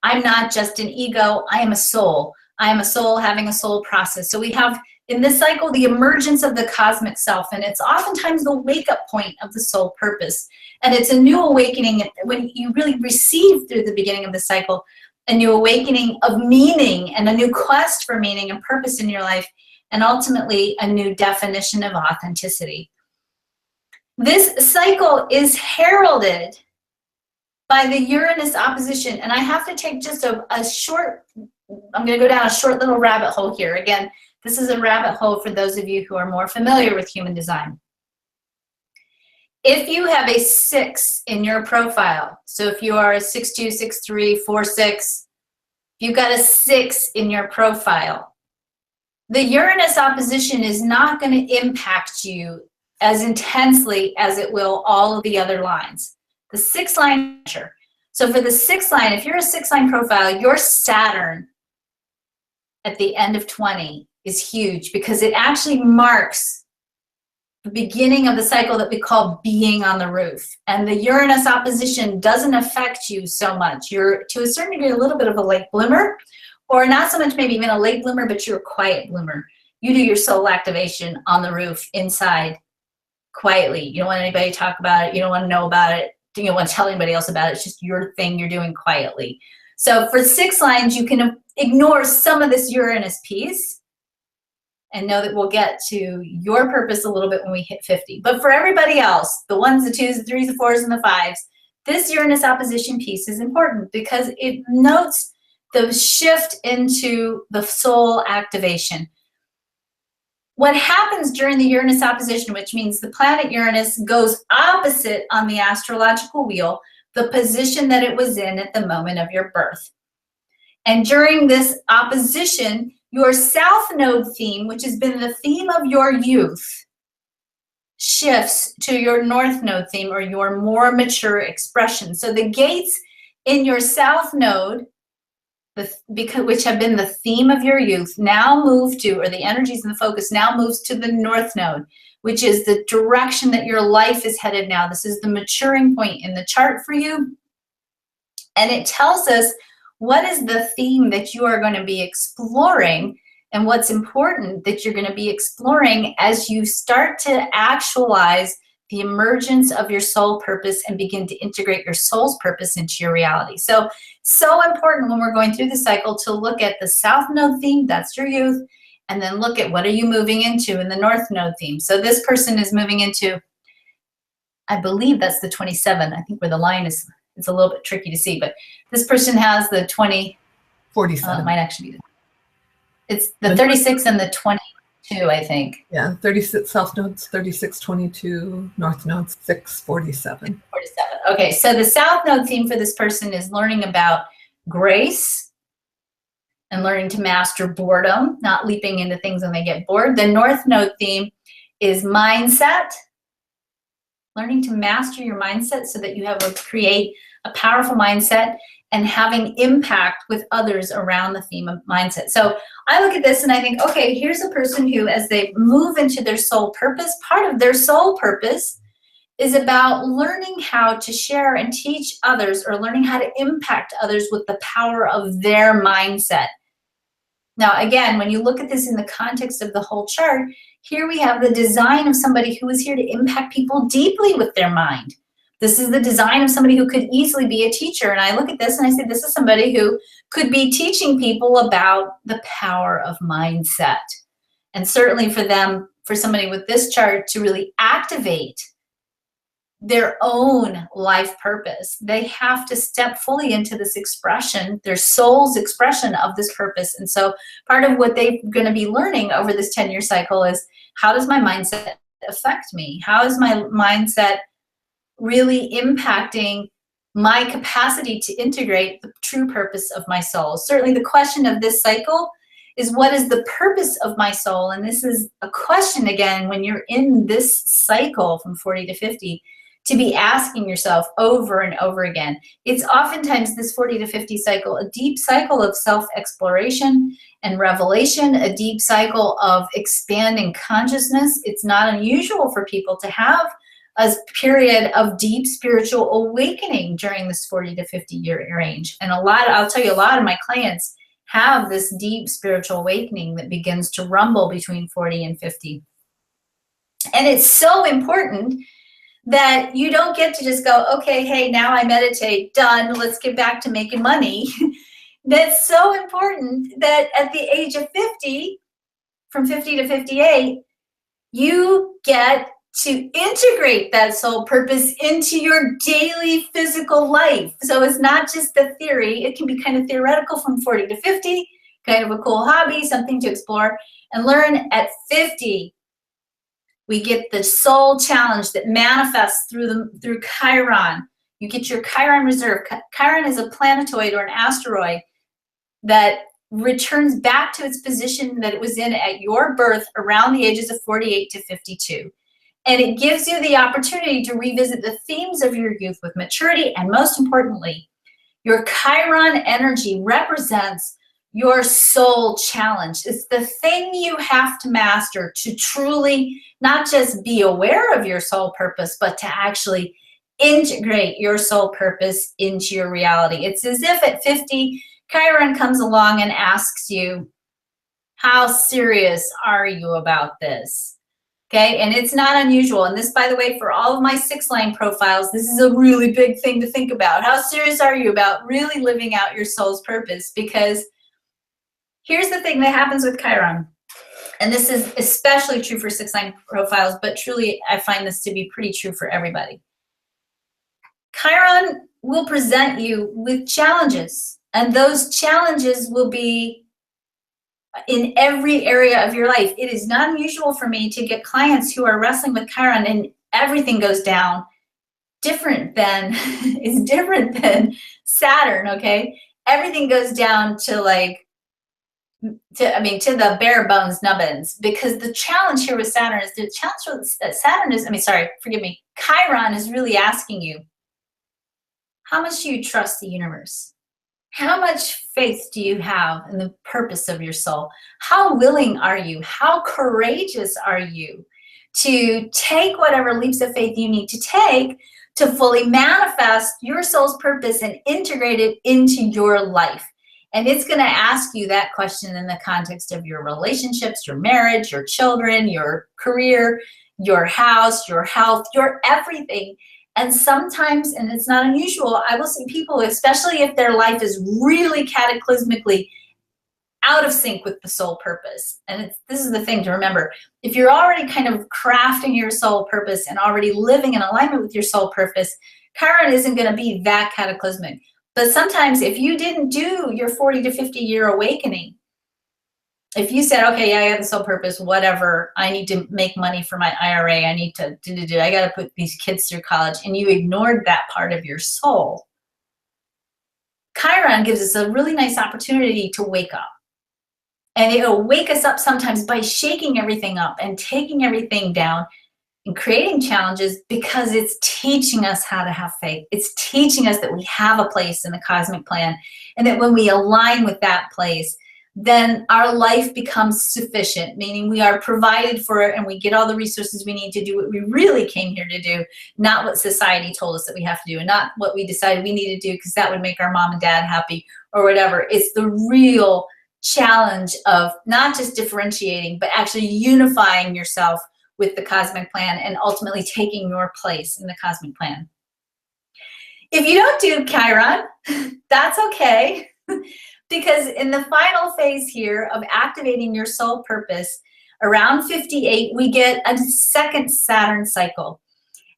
I'm not just an ego. I am a soul. I am a soul having a soul process. So we have, in this cycle, the emergence of the cosmic self, and it's oftentimes the wake-up point of the soul purpose. And it's a new awakening when you really receive, through the beginning of the cycle, a new awakening of meaning and a new quest for meaning and purpose in your life, and ultimately a new definition of authenticity. This cycle is heralded by the Uranus opposition, and I have to take just a short, I'm going to go down a short little rabbit hole here. Again, this is a rabbit hole for those of you who are more familiar with human design. If you have a 6 in your profile, so if you are a 6'2", 6'3", 4'6", if you've got a 6 in your profile, the Uranus opposition is not going to impact you as intensely as it will all of the other lines. The 6 line, so for the 6 line, if you're a 6 line profile, your Saturn at the end of 20 is huge, because it actually marks the beginning of the cycle that we call being on the roof. And the Uranus opposition doesn't affect you so much. You're, to a certain degree, a little bit of a late bloomer, or not so much maybe even a late bloomer, but you're a quiet bloomer. You do your soul activation on the roof, inside, quietly. You don't want anybody to talk about it. You don't want to know about it. You don't want to tell anybody else about it. It's just your thing you're doing quietly. So for 6 lines, you can ignore some of this Uranus piece and know that we'll get to your purpose a little bit when we hit 50. But for everybody else, the 1s, the 2s, the 3s, the 4s, and the 5s, this Uranus opposition piece is important, because it notes the shift into the soul activation. What happens during the Uranus opposition, which means the planet Uranus goes opposite on the astrological wheel, the position that it was in at the moment of your birth. And during this opposition, your South Node theme, which has been the theme of your youth, shifts to your North Node theme, or your more mature expression. So the gates in your South Node, which have been the theme of your youth, now move to, or the energies and the focus now moves to the North Node, which is the direction that your life is headed now. This is the maturing point in the chart for you. And it tells us what is the theme that you are going to be exploring, and what's important that you're going to be exploring as you start to actualize the emergence of your soul purpose and begin to integrate your soul's purpose into your reality. So important when we're going through the cycle to look at the South Node theme, that's your youth, and then look at what are you moving into in the North Node theme. So this person is moving into, I believe that's the 27. I think where the line is, it's a little bit tricky to see, but this person has the 47. It might actually be, it's the 36 and the 22, I think. Yeah, 36 South Nodes, 3622, North Nodes, 647. 47. Okay, so the South Node theme for this person is learning about grace and learning to master boredom, not leaping into things when they get bored. The North Node theme is mindset, learning to master your mindset so that you create a powerful mindset and having impact with others around the theme of mindset. So I look at this and I think, okay, here's a person who, as they move into their soul purpose, part of their soul purpose is about learning how to share and teach others, or learning how to impact others with the power of their mindset. Now, again, when you look at this in the context of the whole chart, here we have the design of somebody who is here to impact people deeply with their mind. This is the design of somebody who could easily be a teacher. And I look at this and I say, this is somebody who could be teaching people about the power of mindset. And certainly for them, for somebody with this chart to really activate their own life purpose, they have to step fully into this expression, their soul's expression of this purpose. And so part of what they're going to be learning over this 10-year cycle is, how does my mindset affect me? How is my mindset really impacting my capacity to integrate the true purpose of my soul? Certainly the question of this cycle is, what is the purpose of my soul? And this is a question, again, when you're in this cycle from 40 to 50, to be asking yourself over and over again. It's oftentimes this 40 to 50 cycle, a deep cycle of self-exploration and revelation, a deep cycle of expanding consciousness. It's not unusual for people to have a period of deep spiritual awakening during this 40 to 50 year range. And I'll tell you, a lot of my clients have this deep spiritual awakening that begins to rumble between 40 and 50. And it's so important that you don't get to just go, okay, hey, now I meditate, done, let's get back to making money. That's so important that at the age of 50, from 50 to 58, you get to integrate that soul purpose into your daily physical life. So it's not just the theory. It can be kind of theoretical from 40 to 50, kind of a cool hobby, something to explore and learn. At 50, we get the soul challenge that manifests through Chiron. You get your Chiron reserve. Chiron is a planetoid or an asteroid that returns back to its position that it was in at your birth around the ages of 48 to 52. And it gives you the opportunity to revisit the themes of your youth with maturity. And most importantly, your Chiron energy represents your soul challenge. It's the thing you have to master to truly not just be aware of your soul purpose, but to actually integrate your soul purpose into your reality. It's as if at 50, Chiron comes along and asks you, how serious are you about this? Okay, and it's not unusual. And this, by the way, for all of my 6-line profiles, this is a really big thing to think about. How serious are you about really living out your soul's purpose? Because here's the thing that happens with Chiron, and this is especially true for 6-line profiles, but truly I find this to be pretty true for everybody. Chiron will present you with challenges, and those challenges will be in every area of your life. It is not unusual for me to get clients who are wrestling with Chiron and everything goes down different than is different than Saturn, okay? Everything goes down to like to the bare bones nubbins, because the challenge here with Saturn is Chiron is really asking you, how much do you trust the universe? How much faith do you have in the purpose of your soul? How willing are you? How courageous are you to take whatever leaps of faith you need to take to fully manifest your soul's purpose and integrate it into your life? And it's going to ask you that question in the context of your relationships, your marriage, your children, your career, your house, your health, your everything. And sometimes, and it's not unusual, I will see people, especially if their life is really cataclysmically out of sync with the soul purpose. And this is the thing to remember. If you're already kind of crafting your soul purpose and already living in alignment with your soul purpose, Chiron isn't going to be that cataclysmic. But sometimes if you didn't do your 40 to 50 year awakening, if you said, okay, yeah, I have the soul purpose, whatever, I need to make money for my IRA, I need to I got to put these kids through college, and you ignored that part of your soul, Chiron gives us a really nice opportunity to wake up. And it'll wake us up sometimes by shaking everything up and taking everything down and creating challenges, because it's teaching us how to have faith. It's teaching us that we have a place in the cosmic plan, and that when we align with that place, then our life becomes sufficient, meaning we are provided for and we get all the resources we need to do what we really came here to do, not what society told us that we have to do, and not what we decided we need to do because that would make our mom and dad happy or whatever. It's the real challenge of not just differentiating, but actually unifying yourself with the cosmic plan and ultimately taking your place in the cosmic plan. If you don't do Chiron, that's okay. Because in the final phase here of activating your soul purpose, around 58, we get a second Saturn cycle.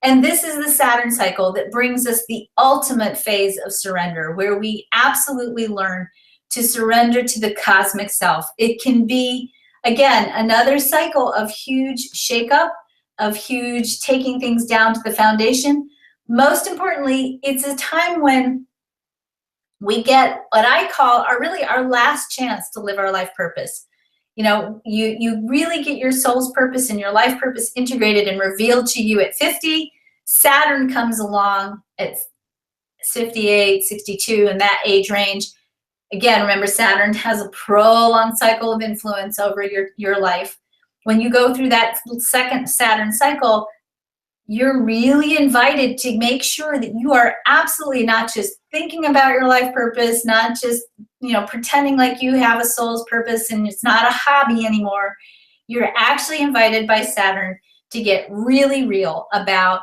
And this is the Saturn cycle that brings us the ultimate phase of surrender, where we absolutely learn to surrender to the cosmic self. It can be, again, another cycle of huge shakeup, of huge taking things down to the foundation. Most importantly, it's a time when we get what I call our last chance to live our life purpose. You know, you really get your soul's purpose and your life purpose integrated and revealed to you at 50. Saturn comes along at 58, 62, in that age range. Again, remember, Saturn has a prolonged cycle of influence over your life. When you go through that second Saturn cycle, you're really invited to make sure that you are absolutely not just thinking about your life purpose, not just, pretending like you have a soul's purpose and it's not a hobby anymore. You're actually invited by Saturn to get really real about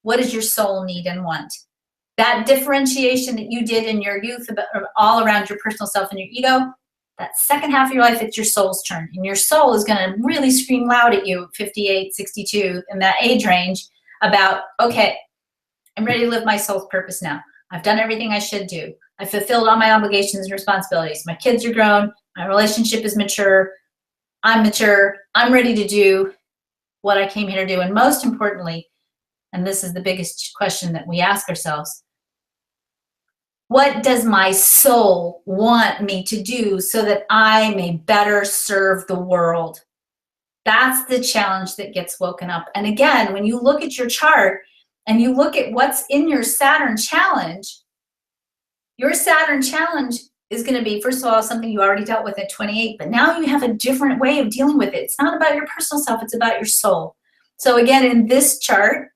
what does your soul need and want. That differentiation that you did in your youth about, all around your personal self and your ego, that second half of your life, it's your soul's turn. And your soul is going to really scream loud at you at 58, 62, in that age range about, okay, I'm ready to live my soul's purpose now. I've done everything I should do. I've fulfilled all my obligations and responsibilities. My kids are grown. My relationship is mature. I'm mature. I'm ready to do what I came here to do. And most importantly, and this is the biggest question that we ask ourselves, what does my soul want me to do so that I may better serve the world? That's the challenge that gets woken up. And again, when you look at your chart and you look at what's in your Saturn challenge, your Saturn challenge is going to be, first of all, something you already dealt with at 28, but now you have a different way of dealing with it. It's not about your personal self, it's about your soul. So again, in this chart,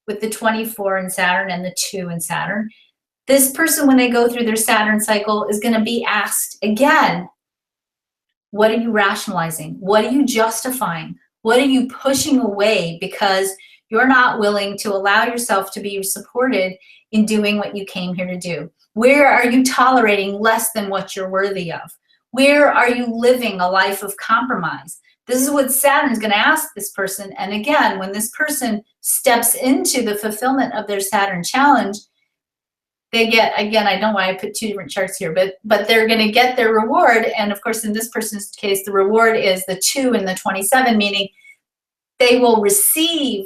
with the 24 in Saturn and the 2 in Saturn, this person, when they go through their Saturn cycle, is going to be asked again, what are you rationalizing? What are you justifying? What are you pushing away because you're not willing to allow yourself to be supported in doing what you came here to do? Where are you tolerating less than what you're worthy of? Where are you living a life of compromise? This is what Saturn is going to ask this person. And again, when this person steps into the fulfillment of their Saturn challenge, they get, again, I don't know why I put two different charts here, but they're going to get their reward. And of course, in this person's case, the reward is the 2 and the 27, meaning they will receive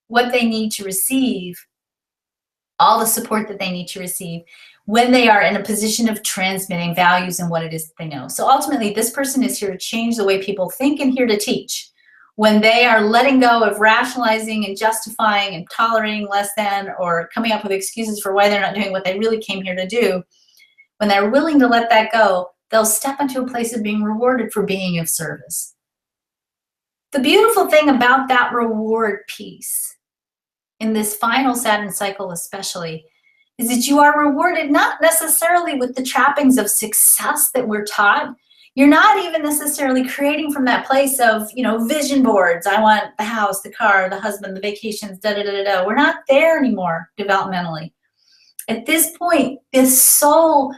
what they need to receive, all the support that they need to receive, when they are in a position of transmitting values and what it is that they know. So ultimately, this person is here to change the way people think and here to teach. When they are letting go of rationalizing and justifying and tolerating less than, or coming up with excuses for why they're not doing what they really came here to do, when they're willing to let that go, they'll step into a place of being rewarded for being of service. The beautiful thing about that reward piece, in this final Saturn cycle especially, is that you are rewarded not necessarily with the trappings of success that we're taught. You're not even necessarily creating from that place of, vision boards. I want the house, the car, the husband, the vacations, da-da-da-da-da. We're not there anymore developmentally. At this point, this sole,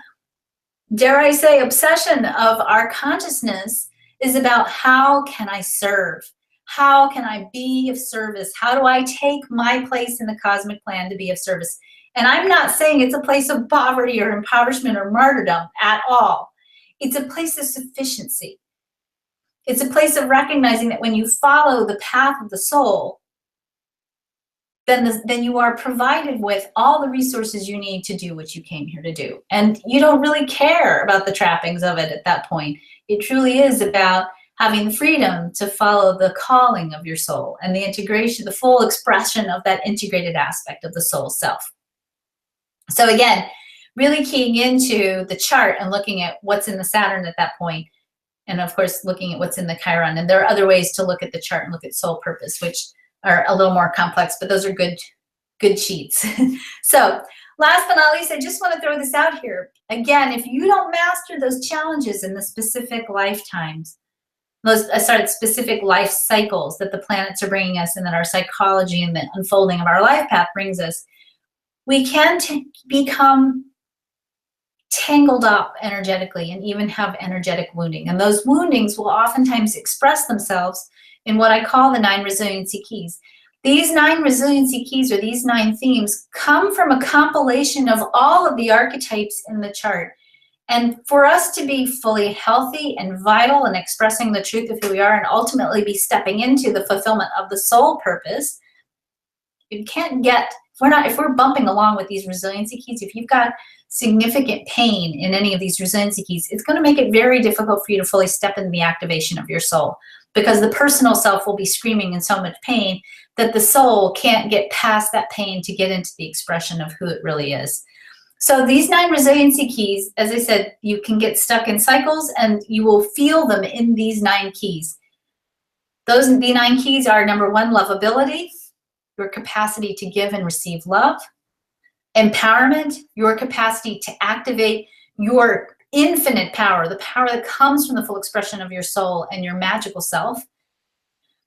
dare I say, obsession of our consciousness is about how can I serve? How can I be of service? How do I take my place in the cosmic plan to be of service? And I'm not saying it's a place of poverty or impoverishment or martyrdom at all. It's a place of sufficiency. It's a place of recognizing that when you follow the path of the soul, then you are provided with all the resources you need to do what you came here to do. And you don't really care about the trappings of it at that point. It truly is about having the freedom to follow the calling of your soul and the integration, the full expression of that integrated aspect of the soul self. So again, really keying into the chart and looking at what's in the Saturn at that point, and of course looking at what's in the Chiron. And there are other ways to look at the chart and look at soul purpose, which are a little more complex, but those are good sheets. So last but not least, I just want to throw this out here. Again, if you don't master those challenges in the specific lifetimes, specific life cycles that the planets are bringing us and that our psychology and the unfolding of our life path brings us, we can become tangled up energetically and even have energetic wounding. And those woundings will oftentimes express themselves in what I call the 9 resiliency keys. These 9 resiliency keys, or these 9 themes, come from a compilation of all of the archetypes in the chart. And for us to be fully healthy and vital and expressing the truth of who we are and ultimately be stepping into the fulfillment of the soul purpose, you can't get, if we're bumping along with these resiliency keys, if you've got significant pain in any of these resiliency keys, it's going to make it very difficult for you to fully step into the activation of your soul, because the personal self will be screaming in so much pain that the soul can't get past that pain to get into the expression of who it really is. So these 9 resiliency keys, as I said, you can get stuck in cycles and you will feel them in these 9 keys. The 9 keys are: number 1, lovability, your capacity to give and receive love. Empowerment, your capacity to activate your infinite power, the power that comes from the full expression of your soul and your magical self.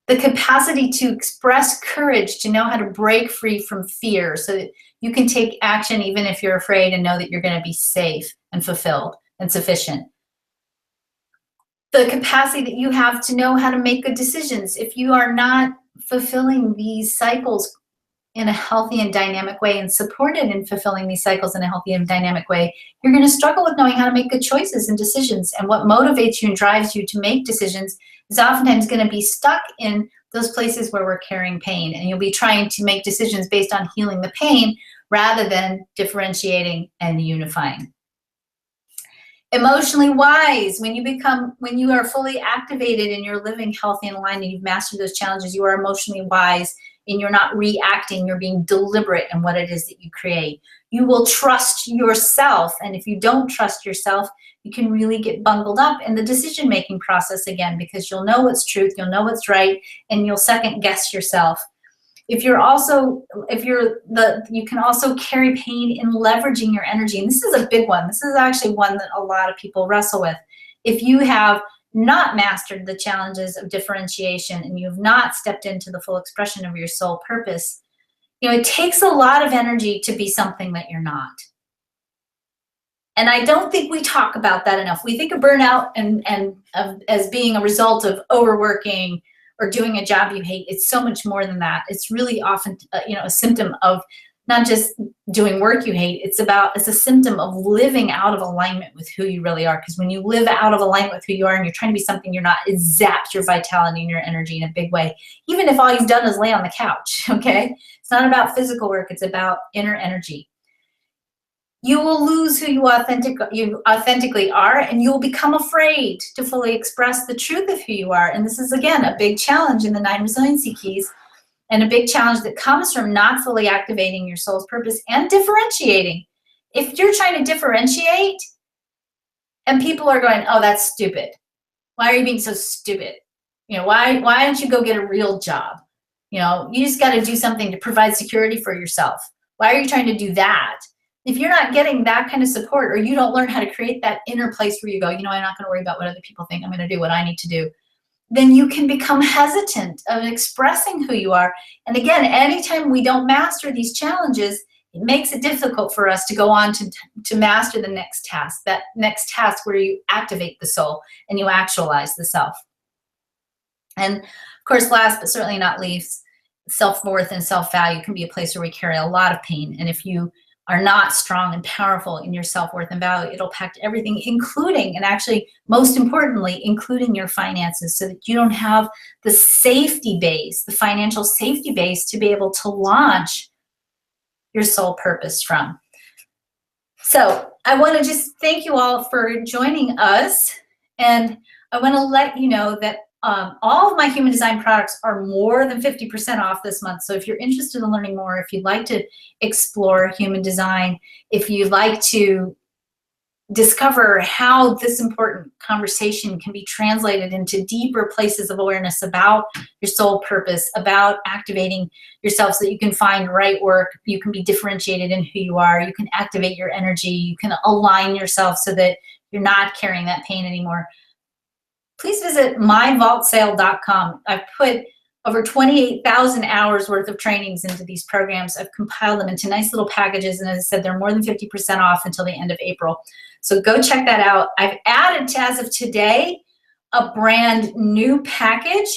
The capacity to express courage, to know how to break free from fear so that you can take action even if you're afraid and know that you're going to be safe and fulfilled and sufficient. The capacity that you have to know how to make good decisions. If you are not fulfilling these cycles in a healthy and dynamic way and supported in fulfilling these cycles in a healthy and dynamic way, you're going to struggle with knowing how to make good choices and decisions. And what motivates you and drives you to make decisions is oftentimes going to be stuck in those places where we're carrying pain. And you'll be trying to make decisions based on healing the pain rather than differentiating and unifying. Emotionally wise, when you are fully activated and you're living healthy and aligned and you've mastered those challenges, you are emotionally wise and you're not reacting, you're being deliberate in what it is that you create. You will trust yourself, and if you don't trust yourself, you can really get bungled up in the decision-making process again, because you'll know what's truth, you'll know what's right, and you'll second guess yourself. You can also carry pain in leveraging your energy, and this is a big one. This is actually one that a lot of people wrestle with. If you have not mastered the challenges of differentiation and you've not stepped into the full expression of your soul purpose, it takes a lot of energy to be something that you're not. And I don't think we talk about that enough. We think of burnout as being a result of overworking or doing a job you hate. It's so much more than that. It's really often, a symptom of not just doing work you hate. It's a symptom of living out of alignment with who you really are. Because when you live out of alignment with who you are and you're trying to be something you're not, it zaps your vitality and your energy in a big way. Even if all you've done is lay on the couch, okay? It's not about physical work. It's about inner energy. You will lose who you authentically are, and you will become afraid to fully express the truth of who you are. And this is, again, a big challenge in the 9 resiliency keys. And a big challenge that comes from not fully activating your soul's purpose and differentiating. If you're trying to differentiate and people are going, oh, that's stupid. Why are you being so stupid? You know, why don't you go get a real job? You know, you just got to do something to provide security for yourself. Why are you trying to do that? If you're not getting that kind of support, or you don't learn how to create that inner place where you go, you know, I'm not going to worry about what other people think. I'm going to do what I need to do. Then you can become hesitant of expressing who you are. And again, anytime we don't master these challenges, it makes it difficult for us to go on to master the next task, that next task where you activate the soul and you actualize the self. And of course, last but certainly not least, self-worth and self-value can be a place where we carry a lot of pain. And if you are not strong and powerful in your self-worth and value, it'll impact everything, including, and actually most importantly, including your finances, so that you don't have the safety base, the financial safety base to be able to launch your soul purpose from. So I want to just thank you all for joining us. And I want to let you know that all of my human design products are more than 50% off this month. So if you're interested in learning more, if you'd like to explore human design, if you'd like to discover how this important conversation can be translated into deeper places of awareness about your soul purpose, about activating yourself so that you can find right work, you can be differentiated in who you are, you can activate your energy, you can align yourself so that you're not carrying that pain anymore, please visit myvaultsale.com. I've put over 28,000 hours worth of trainings into these programs. I've compiled them into nice little packages, and as I said, they're more than 50% off until the end of April. So go check that out. I've added, as of today, a brand new package.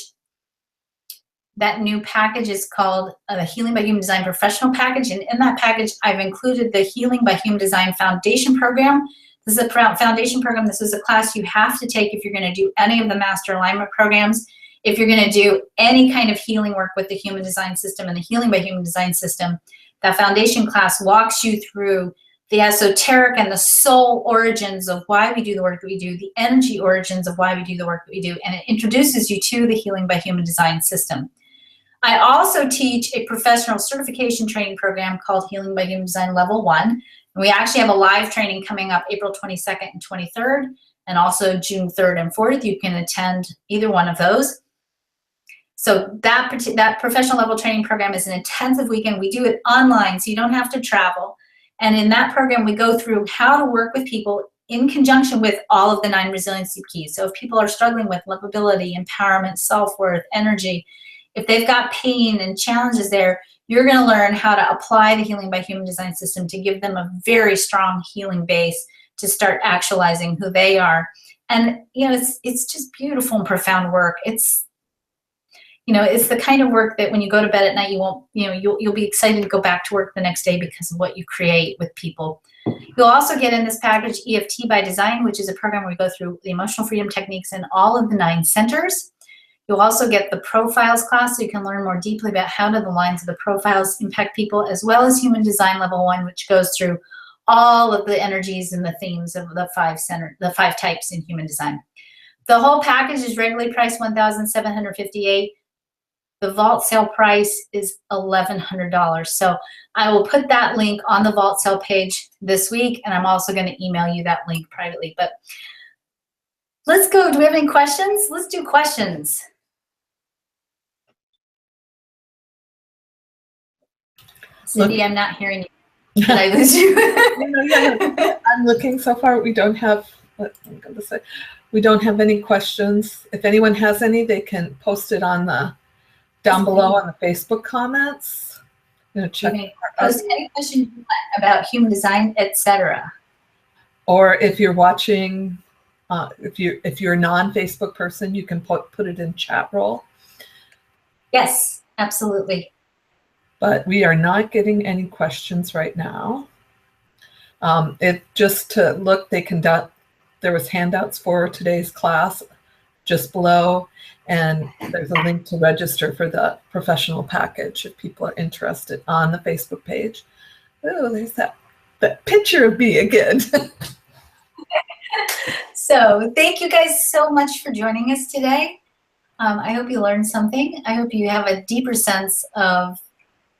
That new package is called the Healing by Human Design Professional Package, and in that package, I've included the Healing by Human Design Foundation Program. This is a foundation program. This is a class you have to take if you're going to do any of the master alignment programs. If you're going to do any kind of healing work with the human design system and the Healing by Human Design system, that foundation class walks you through the esoteric and the soul origins of why we do the work that we do, the energy origins of why we do the work that we do, and it introduces you to the Healing by Human Design system. I also teach a professional certification training program called Healing by Human Design Level 1. We actually have a live training coming up April 22nd and 23rd, and also June 3rd and 4th. You can attend either one of those. So that professional level training program is an intensive weekend. We do it online, so you don't have to travel. And in that program, we go through how to work with people in conjunction with all of the 9 resiliency keys. So if people are struggling with lovability, empowerment, self-worth, energy, if they've got pain and challenges there, you're going to learn how to apply the Healing by Human Design system to give them a very strong healing base to start actualizing who they are. And, you know, it's just beautiful and profound work. It's, you know, it's the kind of work that when you go to bed at night, you won't, you know, you'll be excited to go back to work the next day because of what you create with people. You'll also get in this package EFT by Design, which is a program where we go through the emotional freedom techniques in all of the 9 centers. You'll also get the profiles class, so you can learn more deeply about how do the lines of the profiles impact people, as well as Human Design Level 1, which goes through all of the energies and the themes of the 5 types in human design. The whole package is regularly priced $1,758. The vault sale price is $1,100. So I will put that link on the vault sale page this week, and I'm also going to email you that link privately. But let's go. Do we have any questions? Let's do questions. Cindy, I'm not hearing you. Did I lose you? I'm looking so far. We don't have, we don't have any questions. If anyone has any, they can post it on the down below on the Facebook comments. Check. Okay. Post any questions you want about human design, etc. Or if you're watching, if you're a non-Facebook person, you can put it in chat roll. Yes, absolutely. but we are not getting any questions right now. It just to look, there was handouts for today's class just below, and there's a link to register for the professional package if people are interested on the Facebook page. Oh, there's that picture of me again. So thank you guys so much for joining us today. I hope you learned something. I hope you have a deeper sense of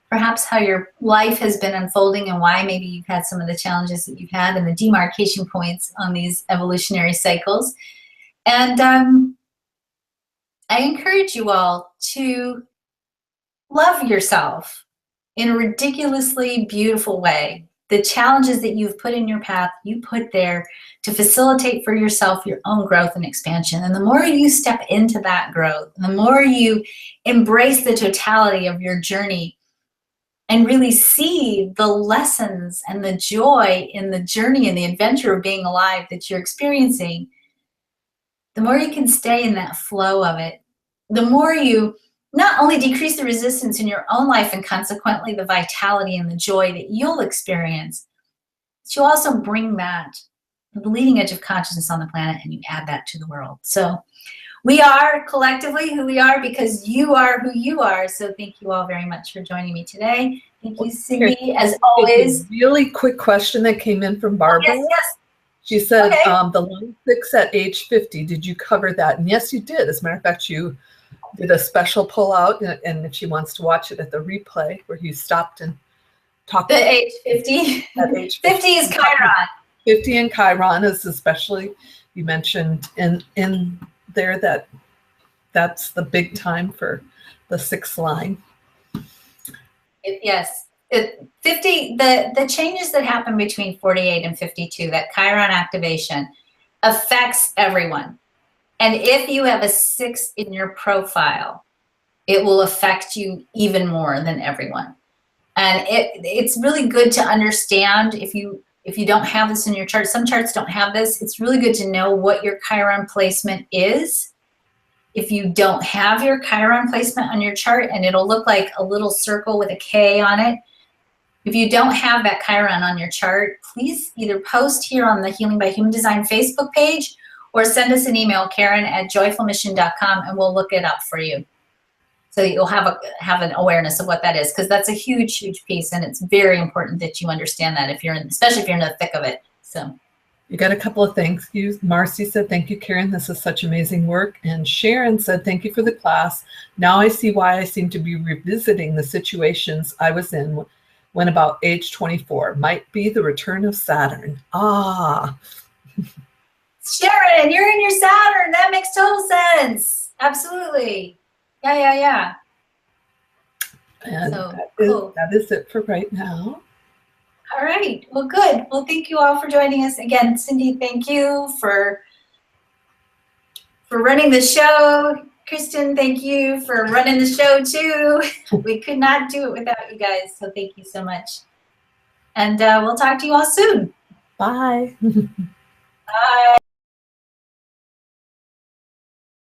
perhaps how your life has been unfolding and why maybe you've had some of the challenges that you've had and the demarcation points on these evolutionary cycles. And I encourage you all to love yourself in a ridiculously beautiful way. The challenges that you've put in your path, you put there to facilitate for yourself your own growth and expansion. And the more you step into that growth, the more you embrace the totality of your journey and really see the lessons and the joy in the journey and the adventure of being alive that you're experiencing, the more you can stay in that flow of it, the more you not only decrease the resistance in your own life and consequently the vitality and the joy that you'll experience, but you also bring that to the leading edge of consciousness on the planet and you add that to the world. So we are collectively who we are because you are who you are. So thank you all very much for joining me today. Thank you, Cindy, as always. Really quick question that came in from Barbara. Oh, yes. She said, okay. The line 6 at age 50, did you cover that? And yes, you did. As a matter of fact, you did a special pull-out, and if she wants to watch it at the replay where you stopped and talked. At age 50? At age 50 is Chiron. 50 and Chiron is especially, you mentioned in there that's the big time for the 6th line. Yes. 50, the changes that happen between 48 and 52, that Chiron activation affects everyone. And if you have a 6 in your profile, it will affect you even more than everyone. And it's really good to understand if you don't have this in your chart. Some charts don't have this. It's really good to know what your Chiron placement is. If you don't have your Chiron placement on your chart, and it'll look like a little circle with a K on it. If you don't have that Chiron on your chart, please either post here on the Healing by Human Design Facebook page or send us an email, Karen@joyfulmission.com, and we'll look it up for you. So you'll have an awareness of what that is, because that's a huge, huge piece, and it's very important that you understand that especially if you're in the thick of it. So you got a couple of thank yous. Marcy said, thank you, Karen. This is such amazing work. And Sharon said, thank you for the class. Now I see why I seem to be revisiting the situations I was in when about age 24. Might be the return of Saturn. Ah. Sharon, you're in your Saturn. That makes total sense. Absolutely. Yeah. And so, cool. That is it for right now. All right. Well, good. Well, thank you all for joining us. Again, Cindy, thank you for running the show. Kristen, thank you for running the show too. We could not do it without you guys. So thank you so much. And we'll talk to you all soon. Bye. Bye.